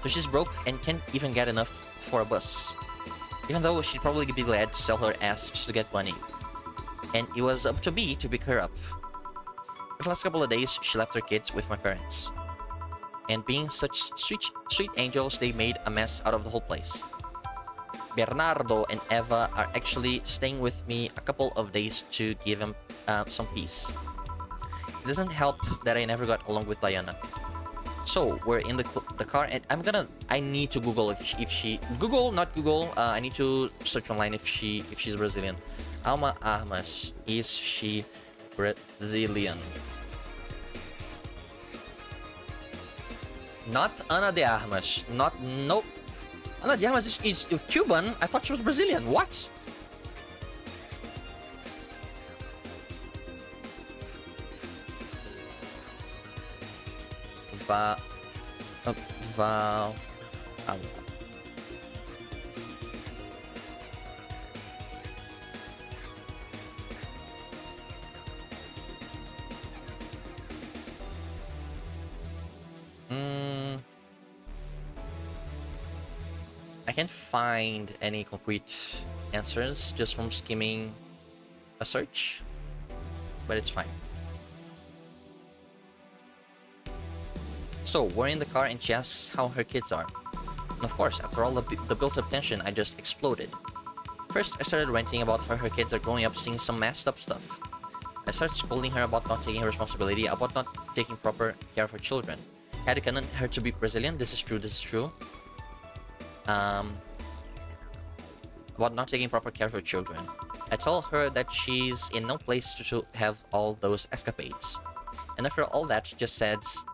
So she's broke and can't even get enough for a bus. Even though she'd probably be glad to sell her ass just to get money. and it was up to me to pick her up. For the last couple of days, she left her kids with my parents. And being such sweet angels, they made a mess out of the whole place. Bernardo and Eva are actually staying with me a couple of days to give them some peace. It doesn't help that I never got along with Diana. So we're in the car, and I need to Google if she Google, not Google. I need to search online if she's Brazilian. Alma Armas, is she Brazilian? Not Ana de Armas. Nope. Ana de Armas is Cuban. I thought she was Brazilian. What? Va... Va... I can't find any concrete answers just from skimming a search, but it's fine. So we're in the car and she asks how her kids are. And of course, after all the built-up tension, I just exploded. First, I started ranting about how her kids are growing up seeing some messed up stuff. I started scolding her about not taking responsibility, about not taking proper care of her children. Had to canon her to be Brazilian. This is true. About not taking proper care of her children. I tell her that she's in no place to have all those escapades. And after all that, she just says,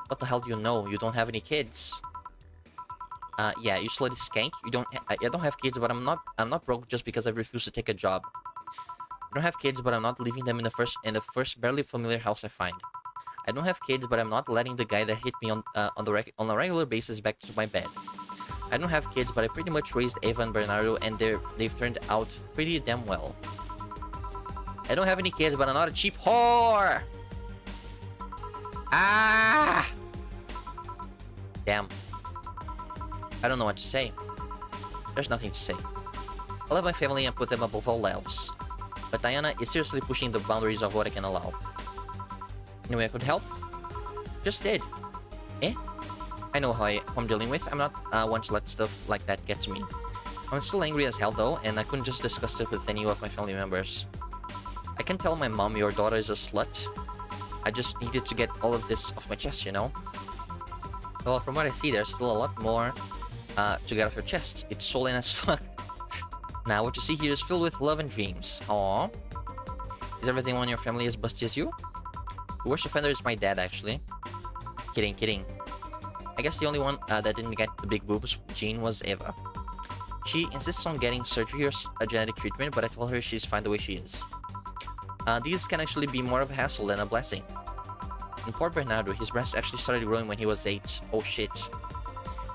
"What the hell do you know? You don't have any kids." Yeah, you slutty skank. I don't have kids, but I'm not broke just because I refuse to take a job. I don't have kids, but I'm not leaving them in the first barely familiar house I find. I don't have kids, but I'm not letting the guy that hit me on a regular basis back to my bed. I don't have kids, but I pretty much raised Eva and Bernardo, and they've turned out pretty damn well. I don't have any kids, but I'm not a cheap whore! Ah! Damn. I don't know what to say. There's nothing to say. I love my family and put them above all else. But Diana is seriously pushing the boundaries of what I can allow. Any way I could help? Just did. Eh? I know who I'm dealing with. I'm not one to let stuff like that get to me. I'm still angry as hell though, and I couldn't just discuss it with any of my family members. I can tell my mom your daughter is a slut. I just needed to get all of this off my chest, you know? Well, from what I see, there's still a lot more to get off your chest. It's swollen as fuck. Now, what you see here is filled with love and dreams. Aww. Is everything on your family as busty as you? The worst offender is my dad, actually. Kidding. I guess the only one that didn't get the big boobs gene was Eva. She insists on getting surgery or a genetic treatment, but I tell her she's fine the way she is. These can actually be more of a hassle than a blessing. And poor Bernardo, his breasts actually started growing when he was 8. Oh shit.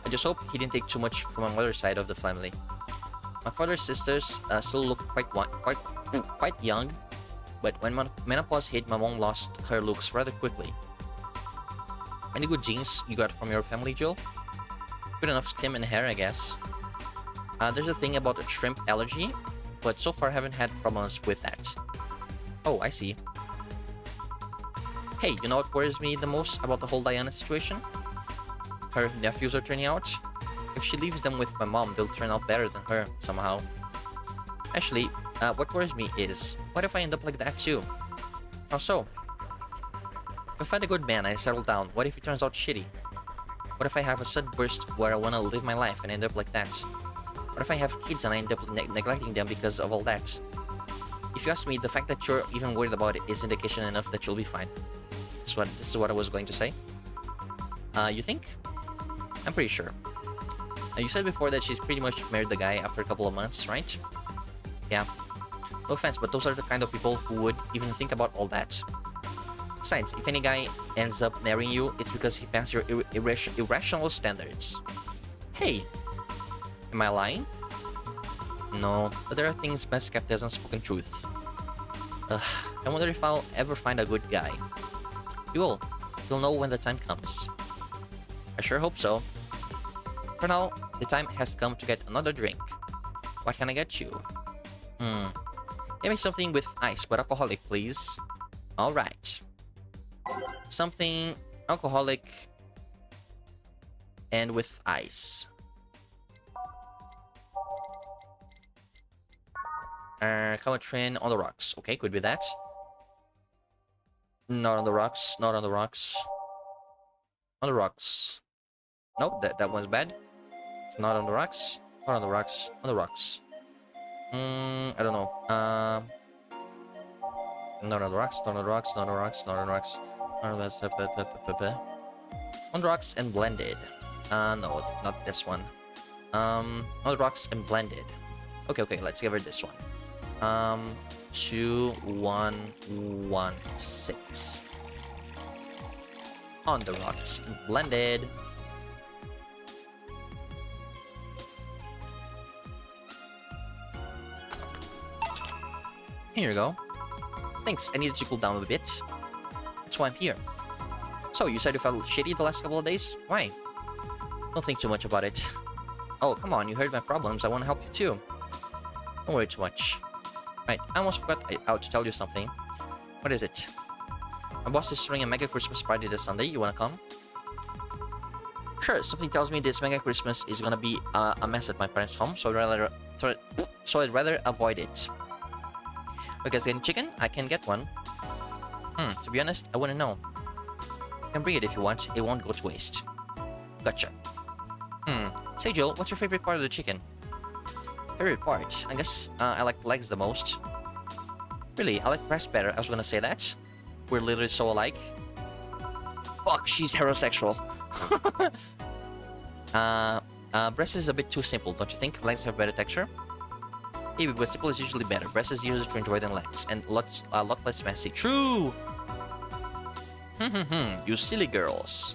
I just hope he didn't take too much from my mother's side of the family. My father's sisters still look quite young, but when menopause hit, my mom lost her looks rather quickly. Any good genes you got from your family, Jill? Good enough skin and hair, I guess. There's a thing about a shrimp allergy, but so far I haven't had problems with that. Oh, I see. Hey, you know what worries me the most about the whole Diana situation? Her nephews are turning out. If she leaves them with my mom, they'll turn out better than her, somehow. Actually, what worries me is, what if I end up like that too? How so? If I find a good man and I settle down, what if he turns out shitty? What if I have a sudden burst where I want to live my life and end up like that? What if I have kids and I end up neglecting them because of all that? If you ask me, the fact that you're even worried about it is indication enough that you'll be fine. This is what I was going to say. You think? I'm pretty sure. You said before that she's pretty much married the guy after a couple of months, right? Yeah. No offense, but those are the kind of people who would even think about all that. Besides, if any guy ends up marrying you, it's because he passed your irrational standards. Hey! Am I lying? No, but there are things best kept as unspoken truths. Ugh, I wonder if I'll ever find a good guy. You will. You'll know when the time comes. I sure hope so. For now, the time has come to get another drink. What can I get you? Give me something with ice, but alcoholic, please. Alright. Something alcoholic and with ice. Color train on the rocks. Okay, could be that. Not on the rocks. Not on the rocks. On the rocks. Nope, that one's bad. It's not on the rocks. Not on the rocks. On the rocks. I don't know. Not on the rocks. Not on the rocks. Not on the rocks. Not on the rocks. Not on the on the rocks and blended. No, not this one. On the rocks and blended. Okay, let's give her this one. 2116. On the rocks and blended. Here you go. Thanks, I needed to cool down a bit. That's why I'm here. So, you said you felt shitty the last couple of days? Why? Don't think too much about it. Oh, come on, you heard my problems. I want to help you too. Don't worry too much. Right, I almost forgot to tell you something. What is it? My boss is throwing a mega Christmas party this Sunday. You wanna come? Sure, something tells me this mega Christmas is gonna be a mess at my parents' home, so I'd rather avoid it. You guys getting chicken? I can get one. To be honest, I wouldn't know. You can bring it if you want. It won't go to waste. Gotcha. Say, Joel, what's your favorite part of the chicken? Favorite part? I guess I like legs the most. Really, I like breast better. I was gonna say that. We're literally so alike. Fuck, she's heterosexual. Breast is a bit too simple, don't you think? Legs have better texture. Maybe, but simple is usually better. Breast is easier to enjoy than legs, and a lot less messy. True! You silly girls.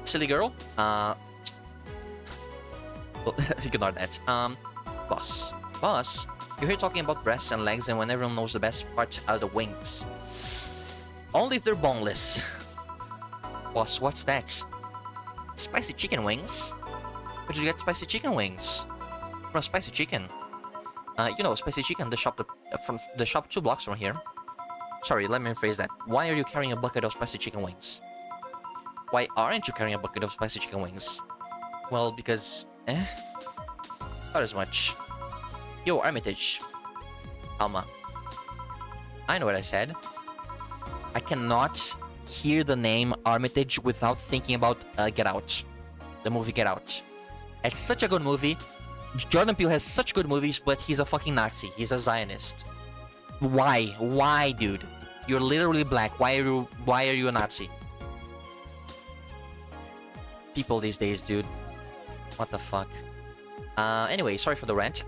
Silly girl? Well, ignore that. Boss. Boss? You're here talking about breasts and legs, and when everyone knows the best part are the wings. Only if they're boneless. Boss, what's that? Spicy chicken wings? Where did you get spicy chicken wings? From Spicy Chicken. You know, Spicy Chicken, from the shop 2 blocks from here. Sorry, let me rephrase that. Why are you carrying a bucket of spicy chicken wings? Why aren't you carrying a bucket of spicy chicken wings? Well, because... not as much. Yo, Armitage. Alma. I know what I said. I cannot hear the name Armitage without thinking about Get Out. The movie Get Out. It's such a good movie. Jordan Peele has such good movies, but he's a fucking Nazi. He's a Zionist. Why? Why, dude? You're literally black. Why are you a Nazi? People these days, dude. What the fuck? Anyway, sorry for the rant.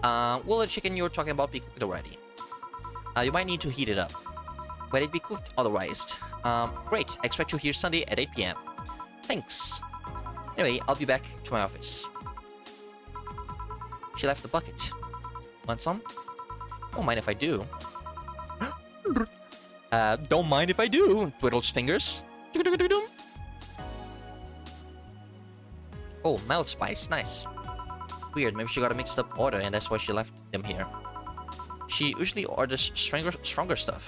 Will the chicken you're talking about be cooked already? You might need to heat it up. But it be cooked otherwise. Great. Expect you here Sunday at 8 PM. Thanks. Anyway, I'll be back to my office. She left the bucket. Want some? Don't mind if I do. Don't mind if I do. Twiddles fingers. Oh, mild spice. Nice. Weird. Maybe she got a mixed up order and that's why she left them here. She usually orders stronger stuff.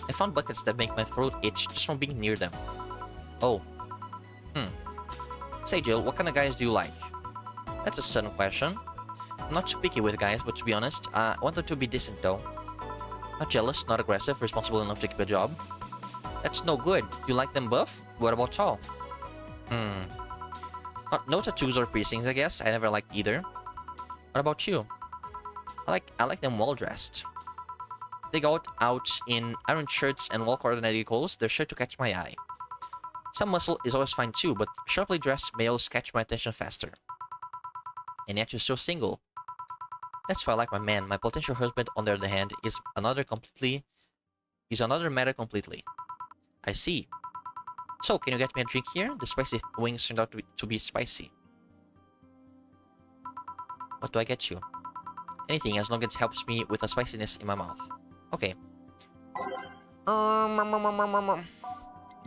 I found buckets that make my throat itch just from being near them. Oh. Say, Jill, what kind of guys do you like? That's a sudden question. I'm not too picky with guys, but to be honest, I want them to be decent though. Not jealous, not aggressive, responsible enough to keep a job. That's no good. You like them buff? What about tall? No tattoos or piercings, I guess. I never liked either. What about you? I like them well dressed. They go out in iron shirts and well-coordinated clothes. They're sure to catch my eye. Some muscle is always fine too, but sharply dressed males catch my attention faster. And yet you're still single. That's why I like my man. My potential husband, on the other hand, is another matter completely. I see. So, can you get me a drink here? The spicy wings turned out to be spicy. What do I get you? Anything, as long as it helps me with the spiciness in my mouth. Okay.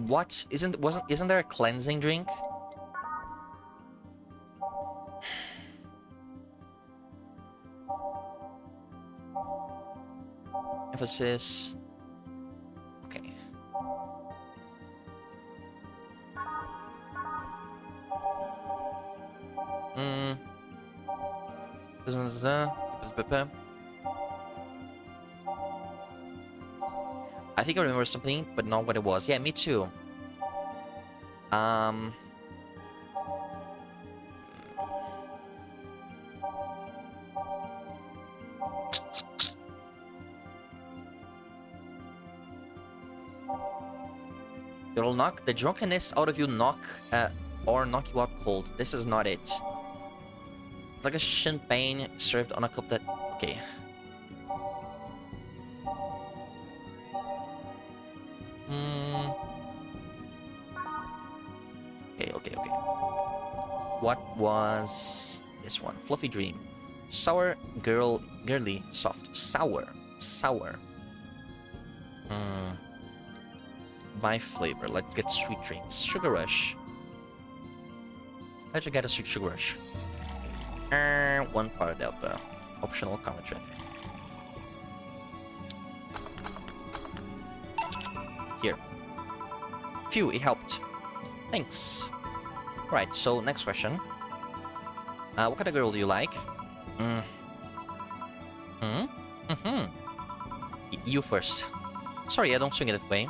What? Isn't there a cleansing drink? Emphasis. Okay. Hmm. I think I remember something, but not what it was. Yeah, me too. Um. It'll knock the drunkenness out of you, or knock you out cold. This is not it. It's like a champagne served on a cup that. Okay. Hmm. Okay. What was this one? Fluffy dream. Sour girly, soft. Sour. Hmm. My flavor. Let's get sweet treats. Sugar rush. Let's get a sweet sugar rush. One part delta. Optional commentary. Here. Phew, it helped. Thanks. Right, so next question. What kind of girl do you like? You first. Sorry, I don't swing it that way.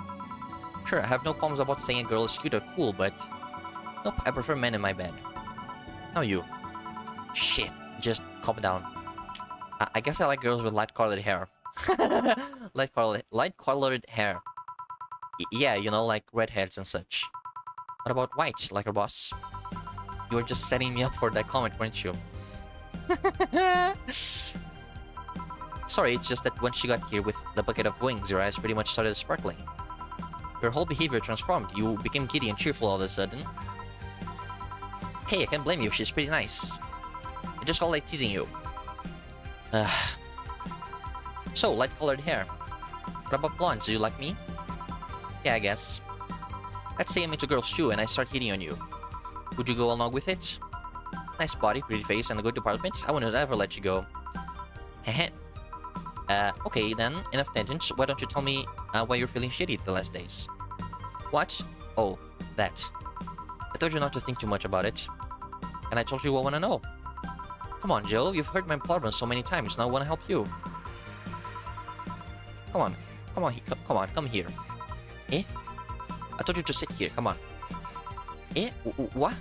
Sure, I have no qualms about saying a girl is cute or cool, but... Nope, I prefer men in my bed. Now you. Shit, just calm down. I guess I like girls with light-colored hair. light-colored hair. Yeah, you know, like redheads and such. What about white, like our boss? You were just setting me up for that comment, weren't you? Sorry, it's just that when she got here with the bucket of wings, your eyes pretty much started sparkling. Your whole behavior transformed. You became giddy and cheerful all of a sudden. Hey, I can't blame you. She's pretty nice. I just felt like teasing you. So, light-colored hair. What about blondes? Do you like me? Yeah, I guess. Let's say I'm into girls too and I start hitting on you. Would you go along with it? Nice body, pretty face, and a good department. I wouldn't ever let you go. Heh. Okay then, enough tangents. Why don't you tell me why you're feeling shitty the last days? What? Oh, that. I told you not to think too much about it. And I told you what I want to know. Come on, Jill. You've heard my problems so many times. Now I want to help you. Come on. Come here. Eh? I told you to sit here. Come on. Eh? What?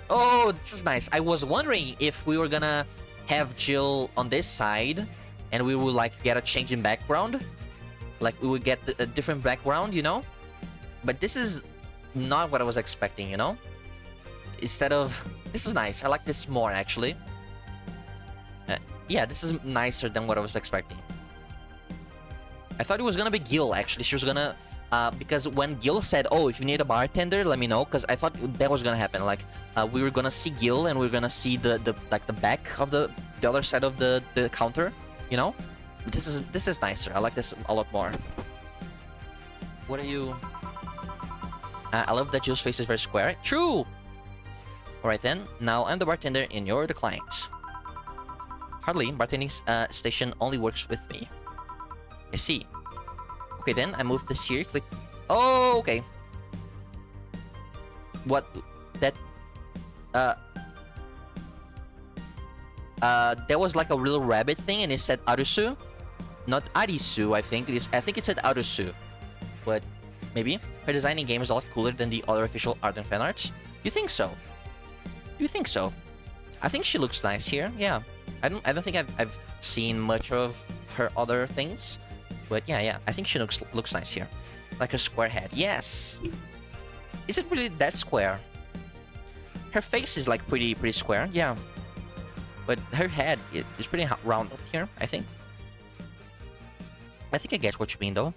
Oh, this is nice. I was wondering if we were gonna have Jill on this side and we would like get a change in background. Like we would get a different background, you know? But this is not what I was expecting, you know? Instead of... This is nice. I like this more, actually. Yeah, this is nicer than what I was expecting. I thought it was gonna be Gil, actually. She was gonna... because when Gil said, oh, if you need a bartender, let me know. Because I thought that was gonna happen. Like, we were gonna see Gil and we were gonna see the back of the other side of the counter, you know? This is nicer. I like this a lot more. What are you... I love that Jill's face is very square. True! Alright then, now I'm the bartender and you're the client. Hardly, bartending station only works with me. I see. Okay then, I move this here, click... Oh, okay. What? That... there was like a little rabbit thing and it said Arusu. Not Arisu, I think. I think it said Arusu. But, maybe. Her design in game is a lot cooler than the other official art and fan arts. You think so? You think so? I think she looks nice here, yeah. I don't think I've seen much of her other things. But yeah, I think she looks nice here. Like a square head. Yes! Is it really that square? Her face is like pretty square, yeah. But her head is pretty round up here, I think. I think I get what you mean though.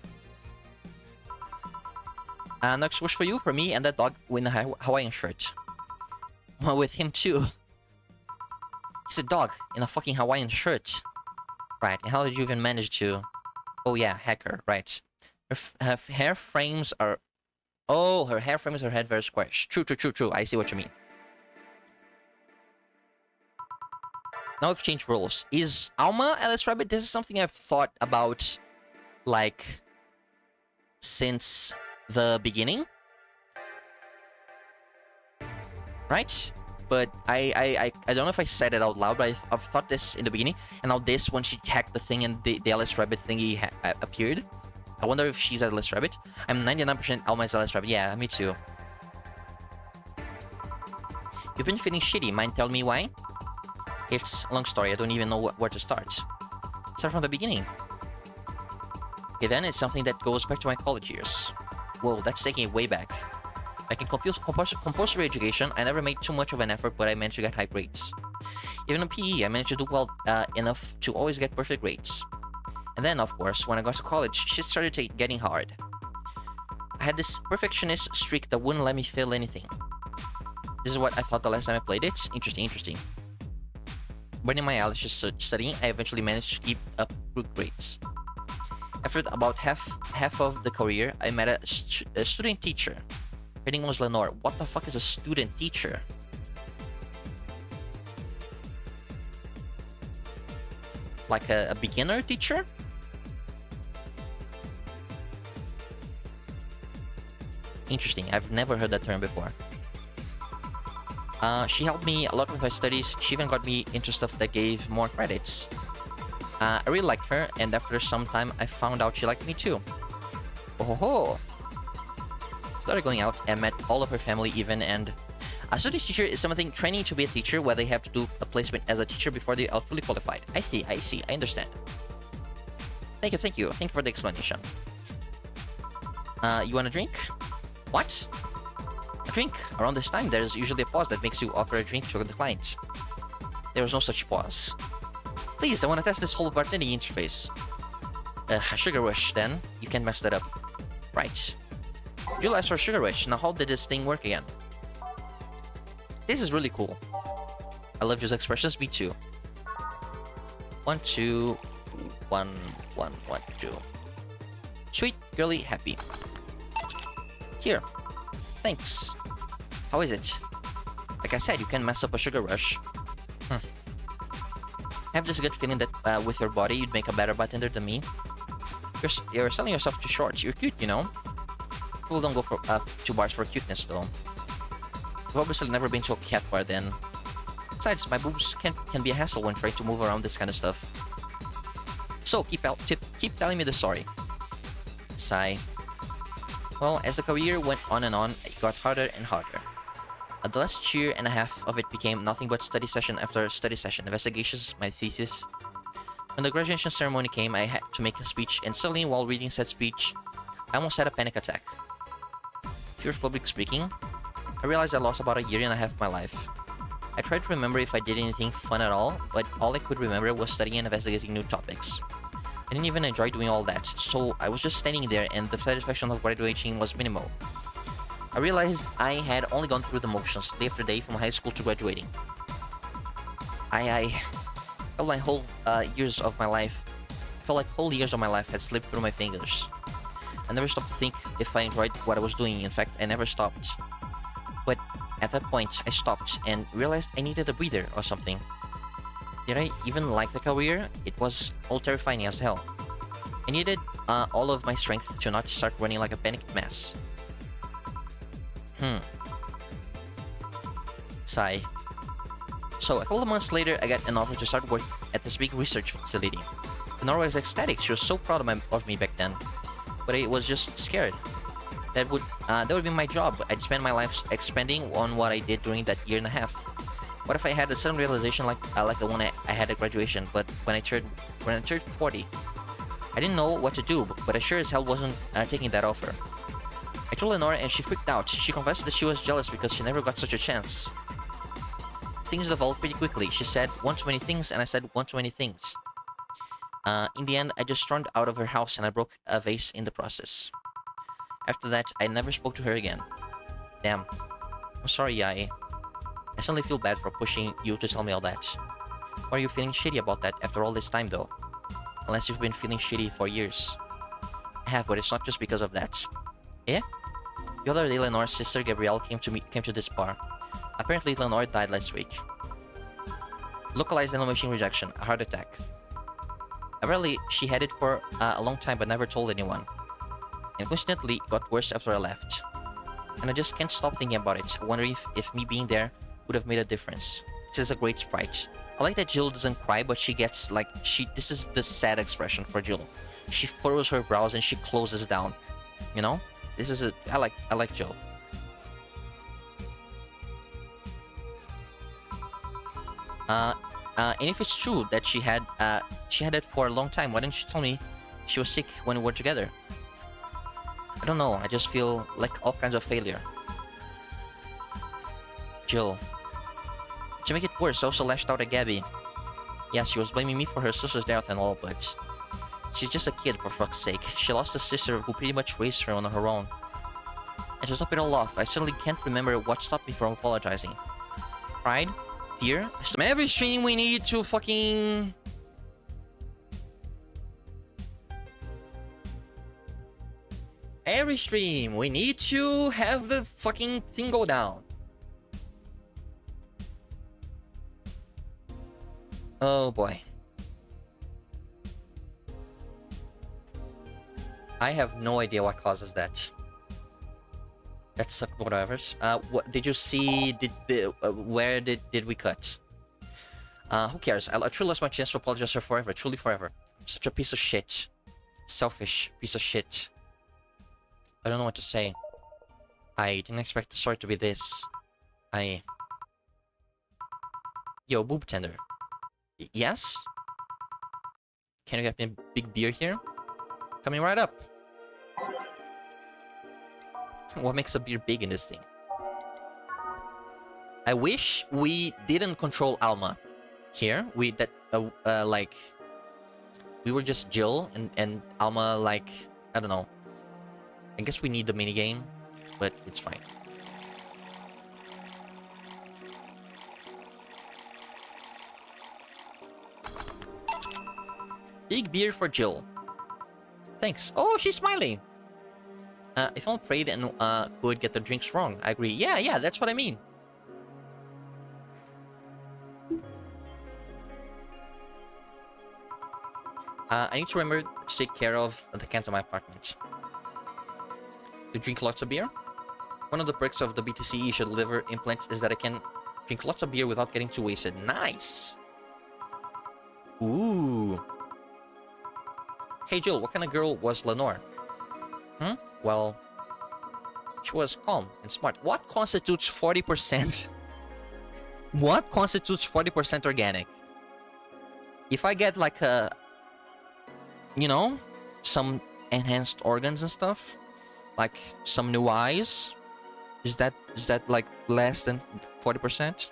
Next wish for you, for me, and that dog with a Hawaiian shirt. Well, with him too. He's a dog in a fucking Hawaiian shirt. Right, and how did you even manage to... Oh yeah, hacker, right. Her hair frames are... Oh, her hair frames her head very square. True. I see what you mean. Now we've changed roles. Is Alma Alice Rabbit? This is something I've thought about, like, since the beginning, right? But I don't know if I said it out loud, but I've thought this in the beginning, and now this, when she hacked the thing and the Alice Rabbit thingy appeared, I wonder if she's Alice Rabbit. I'm 99% Alma's Alice Rabbit. Yeah, me too. You've been feeling shitty. Mind tell me why? It's a long story. I don't even know where to start. Start from the beginning. Okay, then it's something that goes back to my college years. Whoa, that's taking it way back. Like in compulsory education, I never made too much of an effort, but I managed to get high grades. Even in PE, I managed to do well enough to always get perfect grades. And then, of course, when I got to college, shit started getting hard. I had this perfectionist streak that wouldn't let me fail anything. This is what I thought the last time I played it. Interesting. Burning my eyelashes studying, I eventually managed to keep up good grades. After about half of the career, I met a student teacher. Her name was Lenore. What the fuck is a student teacher? Like a beginner teacher? Interesting. I've never heard that term before. She helped me a lot with my studies. She even got me into stuff that gave more credits. I really liked her, and after some time, I found out she liked me too. Oh ho ho! Started going out and met all of her family even, and a student teacher is something training to be a teacher where they have to do a placement as a teacher before they are fully qualified. I see, I understand. Thank you for the explanation. You want a drink? What? A drink? Around this time, there's usually a pause that makes you offer a drink to the client. There was no such pause. Please, I want to test this whole bartending interface. A sugar rush, then. You can't mess that up. Right. You asked for sugar rush. Now how did this thing work again? This is really cool. I love these expressions. Me too. 1, 2, 1, 1, 1, 2. Sweet, girly, happy. Here. Thanks. How is it? Like I said, you can mess up a sugar rush. I have this good feeling that with your body, you'd make a better bartender than me. You're selling yourself too short. You're cute, you know? People don't go for to bars for cuteness, though. You've obviously never been to a cat bar, then. Besides, my boobs can be a hassle when trying to move around this kind of stuff. So, keep telling me the story. Sigh. Well, as the career went on and on, it got harder and harder. The last year and a half of it became nothing but study session after study session, investigations, my thesis. When the graduation ceremony came, I had to make a speech, and suddenly, while reading said speech, I almost had a panic attack. Fear of public speaking. I realized I lost about a year and a half of my life. I tried to remember if I did anything fun at all, but all I could remember was studying and investigating new topics. I didn't even enjoy doing all that, so I was just standing there and the satisfaction of graduating was minimal. I realized I had only gone through the motions day after day from high school to graduating. I felt my whole years of my life, felt like whole years of my life had slipped through my fingers. I never stopped to think if I enjoyed what I was doing. In fact, I never stopped. But at that point, I stopped and realized I needed a breather or something. Did I even like the career? It was all terrifying as hell. I needed all of my strength to not start running like a panicked mess. Sigh. So, a couple of months later, I got an offer to start work at this big research facility. Nora was ecstatic. She was so proud of me back then. But I was just scared. That would be my job. I'd spend my life expanding on what I did during that year and a half. What if I had a sudden realization like the one I had at graduation, but when I turned 40? I didn't know what to do, but I sure as hell wasn't taking that offer. I told Lenore and she freaked out. She confessed that she was jealous because she never got such a chance. Things developed pretty quickly. She said one too many things and I said one too many things. In the end, I just stormed out of her house and I broke a vase in the process. After that, I never spoke to her again. Damn. I'm sorry, Yai. I suddenly feel bad for pushing you to tell me all that. Why are you feeling shitty about that after all this time, though? Unless you've been feeling shitty for years. I have, but it's not just because of that. Yeah? The other day, Lenore's sister Gabrielle came to this bar. Apparently, Lenore died last week. Localized animation rejection, a heart attack. Apparently, she had it for a long time but never told anyone. And coincidentally, it got worse after I left. And I just can't stop thinking about it. I wonder if me being there would have made a difference. This is a great sprite. I like that Jill doesn't cry, but she gets like this is the sad expression for Jill. She furrows her brows and she closes down. You know? This is I like Jill. And if it's true that she had it for a long time, why didn't she tell me she was sick when we were together? I don't know, I just feel like all kinds of failure. Jill. To make it worse, I also lashed out at Gabby. Yes, she was blaming me for her sister's death and all, but she's just a kid, for fuck's sake. She lost a sister who pretty much raised her on her own. And to top it all off, I suddenly can't remember what stopped me from apologizing. Pride? Fear? Every stream we need to fucking... Every stream we need to have the fucking thing go down. Oh boy. I have no idea what causes that. That sucked, whatever. What did you see? Where did we cut? Who cares? I truly lost my chance to apologize to her forever. Truly forever. I'm such a piece of shit. Selfish piece of shit. I don't know what to say. I didn't expect the story to be this. Yo, boob tender. Yes? Can you get me a big beer here? Coming right up. What makes a beer big in this thing? I wish we didn't control Alma here. We were just Jill and Alma, like, I don't know. I guess we need the minigame, but it's fine. Big beer for Jill. Thanks. Oh, she's smiling. If I'm prayed and could get the drinks wrong, I agree. Yeah, that's what I mean. I need to remember to take care of the cans in my apartment. To drink lots of beer? One of the perks of the BTCE liver implants is that I can drink lots of beer without getting too wasted. Nice! Ooh. Hey Jill, what kind of girl was Lenore? Well, she was calm and smart. What constitutes 40%? What constitutes 40% organic? If I get like a... You know? Some enhanced organs and stuff? Like some new eyes? Is that like less than 40%?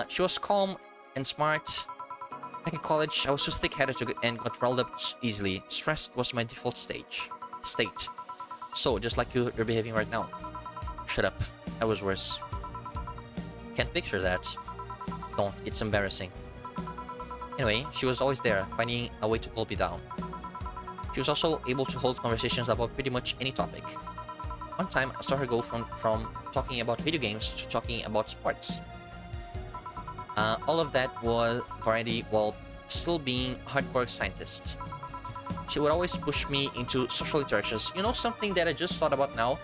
She was calm and smart. Back in college, I was too thick-headed and got riled up easily. Stressed was my default state. So, just like you're behaving right now. Shut up. I was worse. Can't picture that. Don't. It's embarrassing. Anyway, she was always there, finding a way to calm me down. She was also able to hold conversations about pretty much any topic. One time, I saw her go from talking about video games to talking about sports. All of that was variety while still being a hardcore scientist. She would always push me into social interactions. You know, something that I just thought about now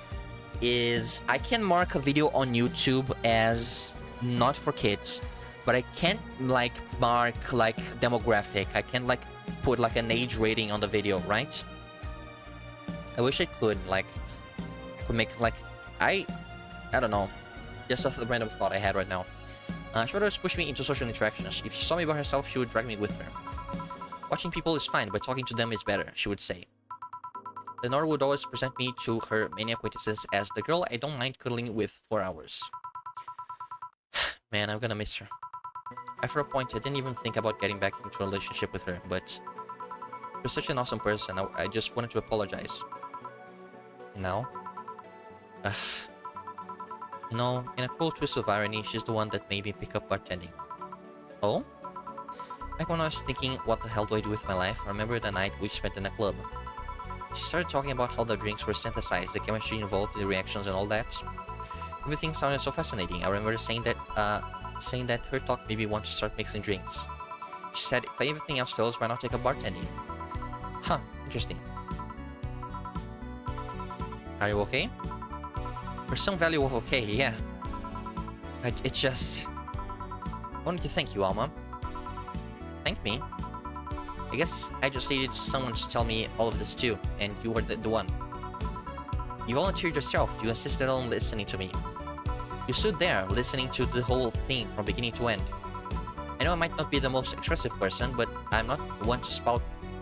is I can mark a video on YouTube as not for kids, but I can't like mark like demographic. I can't like put like an age rating on the video, right? I wish I could make like I don't know, just a random thought I had right now. She would always push me into social interactions. If she saw me by herself, she would drag me with her. Watching people is fine, but talking to them is better, she would say. Lenore would always present me to her many acquaintances as the girl I don't mind cuddling with for hours. Man, I'm gonna miss her. After a point, I didn't even think about getting back into a relationship with her, but she was such an awesome person, I just wanted to apologize. Now? You know, in a cool twist of irony, she's the one that made me pick up bartending. Oh? Back when I was thinking, what the hell do I do with my life, I remember the night we spent in a club. She started talking about how the drinks were synthesized, the chemistry involved, the reactions and all that. Everything sounded so fascinating. I remember saying saying that her talk made me want to start mixing drinks. She said, if everything else fails, why not take up bartending? Huh, interesting. Are you okay? For some value of okay, yeah. It's just... I wanted to thank you, Alma. Thank me? I guess I just needed someone to tell me all of this too, and you were the one. You volunteered yourself, you insisted on listening to me. You stood there, listening to the whole thing from beginning to end. I know I might not be the most expressive person, but I'm not one to spout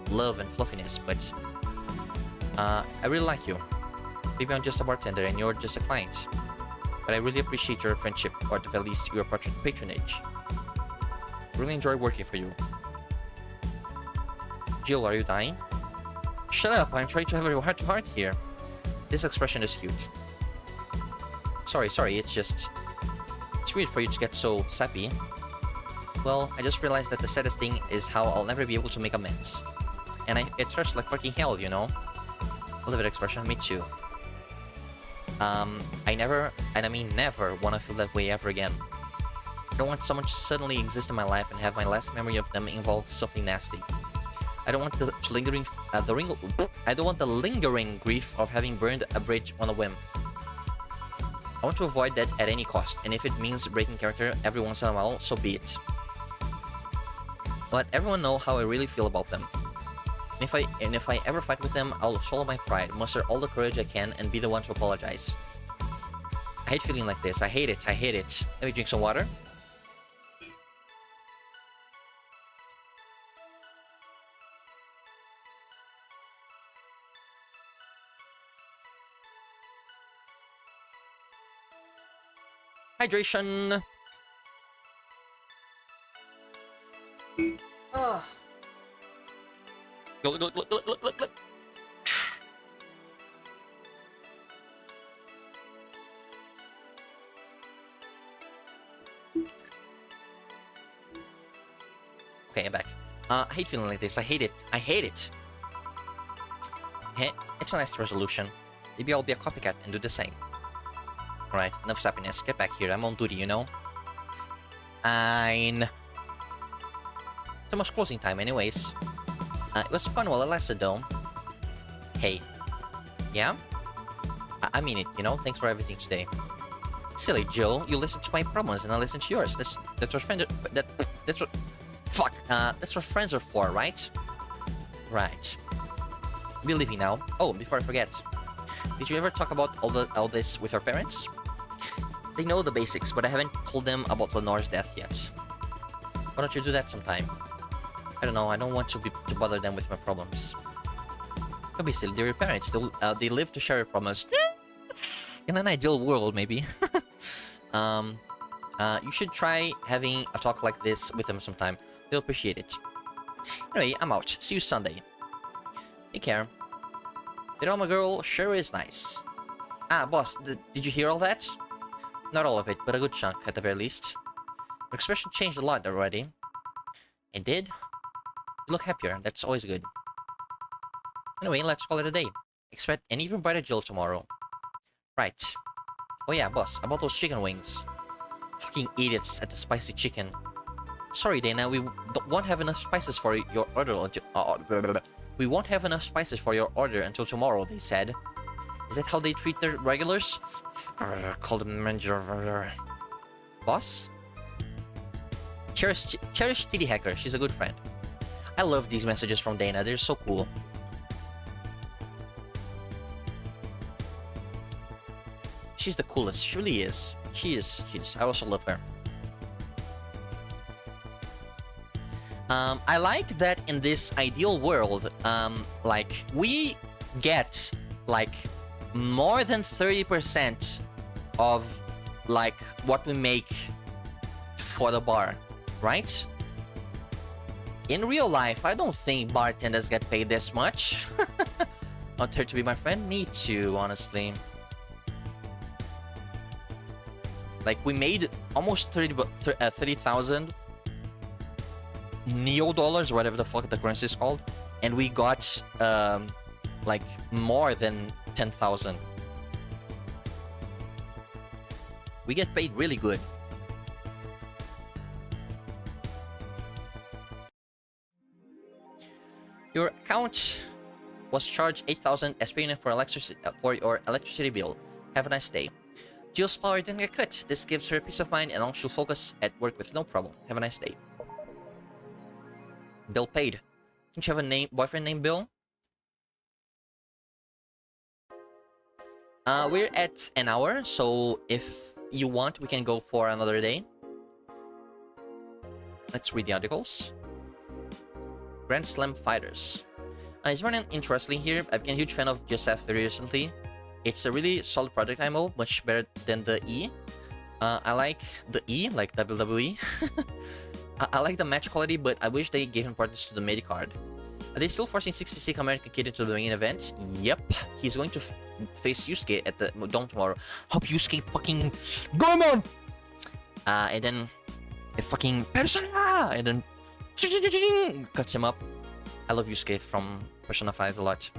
love and fluffiness, but... I really like you. Maybe I'm just a bartender and you're just a client. But I really appreciate your friendship, or at the very least, your patronage. Really enjoy working for you. Jill, are you dying? Shut up, I'm trying to have a heart-to-heart here. This expression is cute. Sorry, it's just... It's weird for you to get so sappy. Well, I just realized that the saddest thing is how I'll never be able to make amends. And it hurts like fucking hell, you know? I love that expression, me too. I never, and I mean never, want to feel that way ever again. I don't want someone to suddenly exist in my life and have my last memory of them involve something nasty. I don't want the lingering, I don't want the lingering grief of having burned a bridge on a whim. I want to avoid that at any cost, and if it means breaking character every once in a while, so be it. Let everyone know how I really feel about them. And if I ever fight with them, I'll swallow my pride, muster all the courage I can, and be the one to apologize. I hate feeling like this. I hate it. Let me drink some water. Hydration. Look. Okay, I'm back. I hate feeling like this. I hate it. It's a nice resolution. Maybe I'll be a copycat and do the same. Alright, enough sappiness. Get back here. I'm on duty, you know? Fine. It's almost closing time anyways. It was fun while it lasted, though. Hey. Yeah? I mean it, you know? Thanks for everything today. Silly Joe, you listen to my problems and I listen to yours. That's what friends are... That's what... Fuck! That's what friends are for, right? Right. Be leaving now. Oh, before I forget. Did you ever talk about all this with your parents? They know the basics, but I haven't told them about Lenore's death yet. Why don't you do that sometime? I don't know, I don't want to bother them with my problems. Obviously, they're your parents. They live to share your problems. In an ideal world, maybe. You should try having a talk like this with them sometime. They'll appreciate it. Anyway, I'm out. See you Sunday. Take care. That my girl sure is nice. Ah, boss, did you hear all that? Not all of it, but a good chunk, at the very least. Your expression changed a lot already. It did? You look happier, that's always good. Anyway, let's call it a day. Expect an even brighter Jill tomorrow. Right. Oh yeah, boss, about those chicken wings. Fucking idiots at the spicy chicken. Sorry, Dana, we won't have enough spices for your order. We won't have enough spices for your order until tomorrow, they said. Is that how they treat their regulars? Call the manager. Boss? Cherish Titty Hacker, she's a good friend. I love these messages from Dana, they're so cool. She's the coolest, she really is. She is. I also love her. I like that in this ideal world, like, we get, like, more than 30% of, like, what we make for the bar, right? In real life, I don't think bartenders get paid this much. Want her to be my friend? Me too, honestly. Like, we made almost 30,000 Neo dollars, whatever the fuck the currency is called, and we got like more than 10,000. We get paid really good. Your account was charged 8,000 as payment for your electricity bill. Have a nice day. Jill's power didn't get cut. This gives her peace of mind and long she'll focus at work with no problem. Have a nice day. Bill paid. Don't you have a boyfriend named Bill? We're at an hour, so if you want, we can go for another day. Let's read the articles. Grand Slam Fighters. It's running interestingly here. I've been a huge fan of GSF very recently. It's a really solid product IMO, much better than the E. I like the E, like WWE. I like the match quality, but I wish they gave importance to the mid card. Are they still forcing 66 American Kid into the main event? Yep. He's going to face Yusuke at the Dome tomorrow. Hope Yusuke fucking Goemon! And then a fucking Persona! And then cuts him up. I love Yusuke from Persona 5 a lot.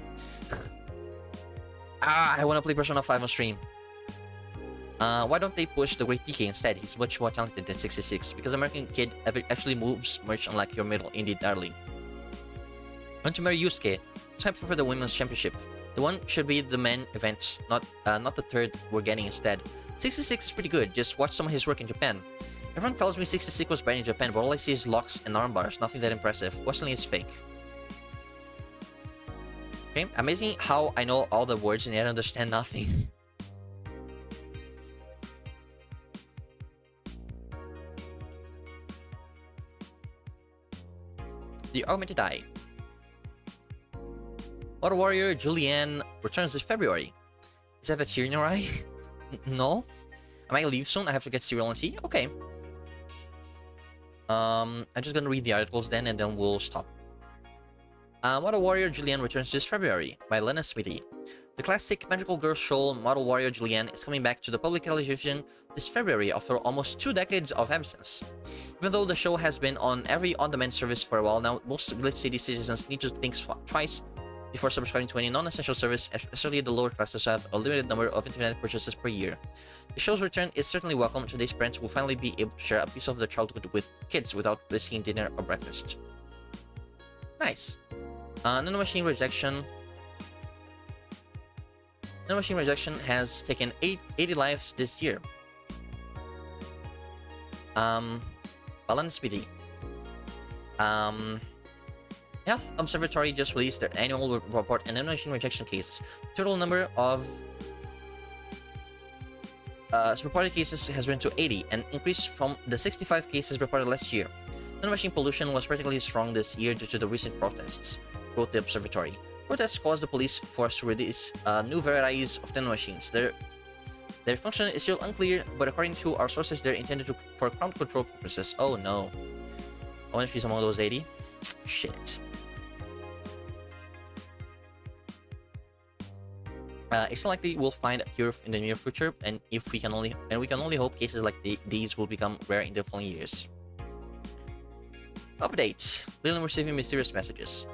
I want to play Persona 5 on stream. Why don't they push the Great DK instead? He's much more talented than 66. Because American Kid actually moves much unlike your middle indie darling. Want to marry Yusuke? Time for the Women's Championship. The one should be the men event, not the third we're getting instead. 66 is pretty good, just watch some of his work in Japan. Everyone tells me 66 was banned in Japan, but all I see is locks and arm bars, nothing that impressive. Wrestling is fake. Okay, amazing how I know all the words and yet understand nothing. The Augmented Eye. Water Warrior Julianne returns this February. Is that a tear in your eye? No? I might leave soon. I have to get cereal and tea. Okay. I'm just gonna read the articles then, and then we'll stop. Model Warrior Julianne returns this February by Lena Smithy. The classic magical girl show Model Warrior Julianne is coming back to the public television this February after almost 2 decades of absence. Even though the show has been on every on-demand service for a while now, most Glitch City citizens need to think twice before subscribing to any non-essential service, especially the lower classes who have a limited number of internet purchases per year. The show's return is certainly welcome. Today's parents will finally be able to share a piece of their childhood with kids without risking dinner or breakfast. Nice. Nanomachine Rejection. Nanomachine Rejection has taken 80 lives this year. Balance Speedy. Health Observatory just released their annual report on nanomachine rejection cases. Total number of reported cases has risen to 80, an increase from the 65 cases reported last year. Nanomachine pollution was particularly strong this year due to the recent protests, wrote the observatory. Protests caused the police force to release new varieties of nanomachines. Their function is still unclear, but according to our sources, they're intended for crowd control purposes. Oh no. I wonder if he's among those 80. Shit. It's unlikely we'll find a cure in the near future, and we can only hope cases like these will become rare in the following years. Update: Lillian receiving mysterious messages.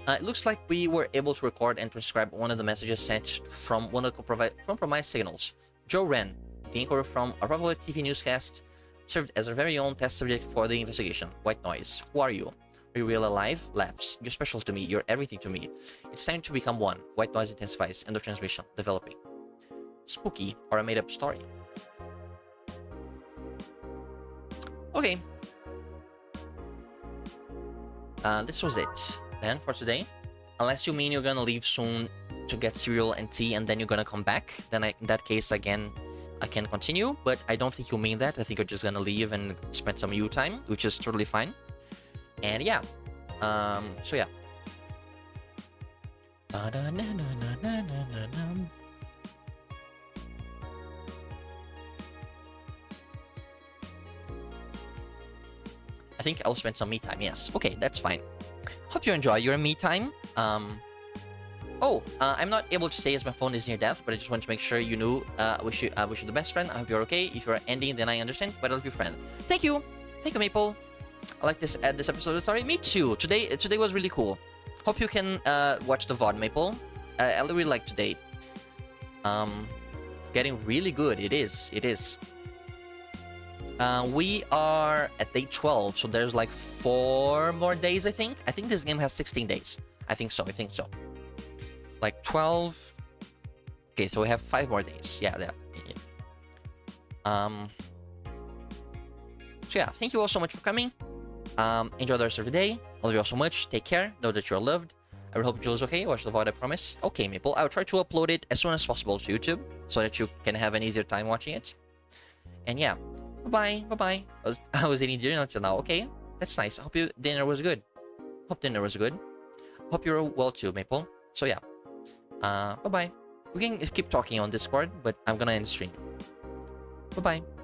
It looks like we were able to record and transcribe one of the messages sent from one of the compromised signals. Joe Wren, the anchor from a popular TV newscast, served as our very own test subject for the investigation. White noise. Who are you? Are you real alive? Laughs. You're special to me. You're everything to me. It's time to become one. White noise intensifies. End of transmission. Developing. Spooky or a made-up story. Okay. This was it then for today. Unless you mean you're gonna leave soon to get cereal and tea and then you're gonna come back, then in that case again I can continue, but I don't think you mean that. I think you're just gonna leave and spend some you time, which is totally fine. And yeah, so yeah. I think I'll spend some me time, yes. Okay, that's fine. Hope you enjoy your me time. I'm not able to say as my phone is near death, but I just want to make sure you knew. I wish you the best, friend. I hope you're okay. If you're ending, then I understand, but I love you, friend. Thank you, Maple. I like this episode of the story. Me too. Today was really cool. Hope you can watch the VOD, Maple. I really like today. It's getting really good. It is. We are at day 12, so there's like 4 more days, I think. I think this game has 16 days. I think so. Like 12. Okay, so we have 5 more days. Yeah. So yeah, thank you all so much for coming. Enjoy the rest of your day. I love you all so much. Take care. Know that you're loved. I hope Jules okay. Watch the VOD, I promise. Okay, Maple. I'll try to upload it as soon as possible to YouTube so that you can have an easier time watching it. And yeah, bye bye. I was eating dinner until now. Okay, that's nice. I hope your dinner was good. Hope dinner was good. Hope you're well too, Maple. So yeah, bye bye. We can keep talking on Discord, but I'm gonna end the stream. Bye bye.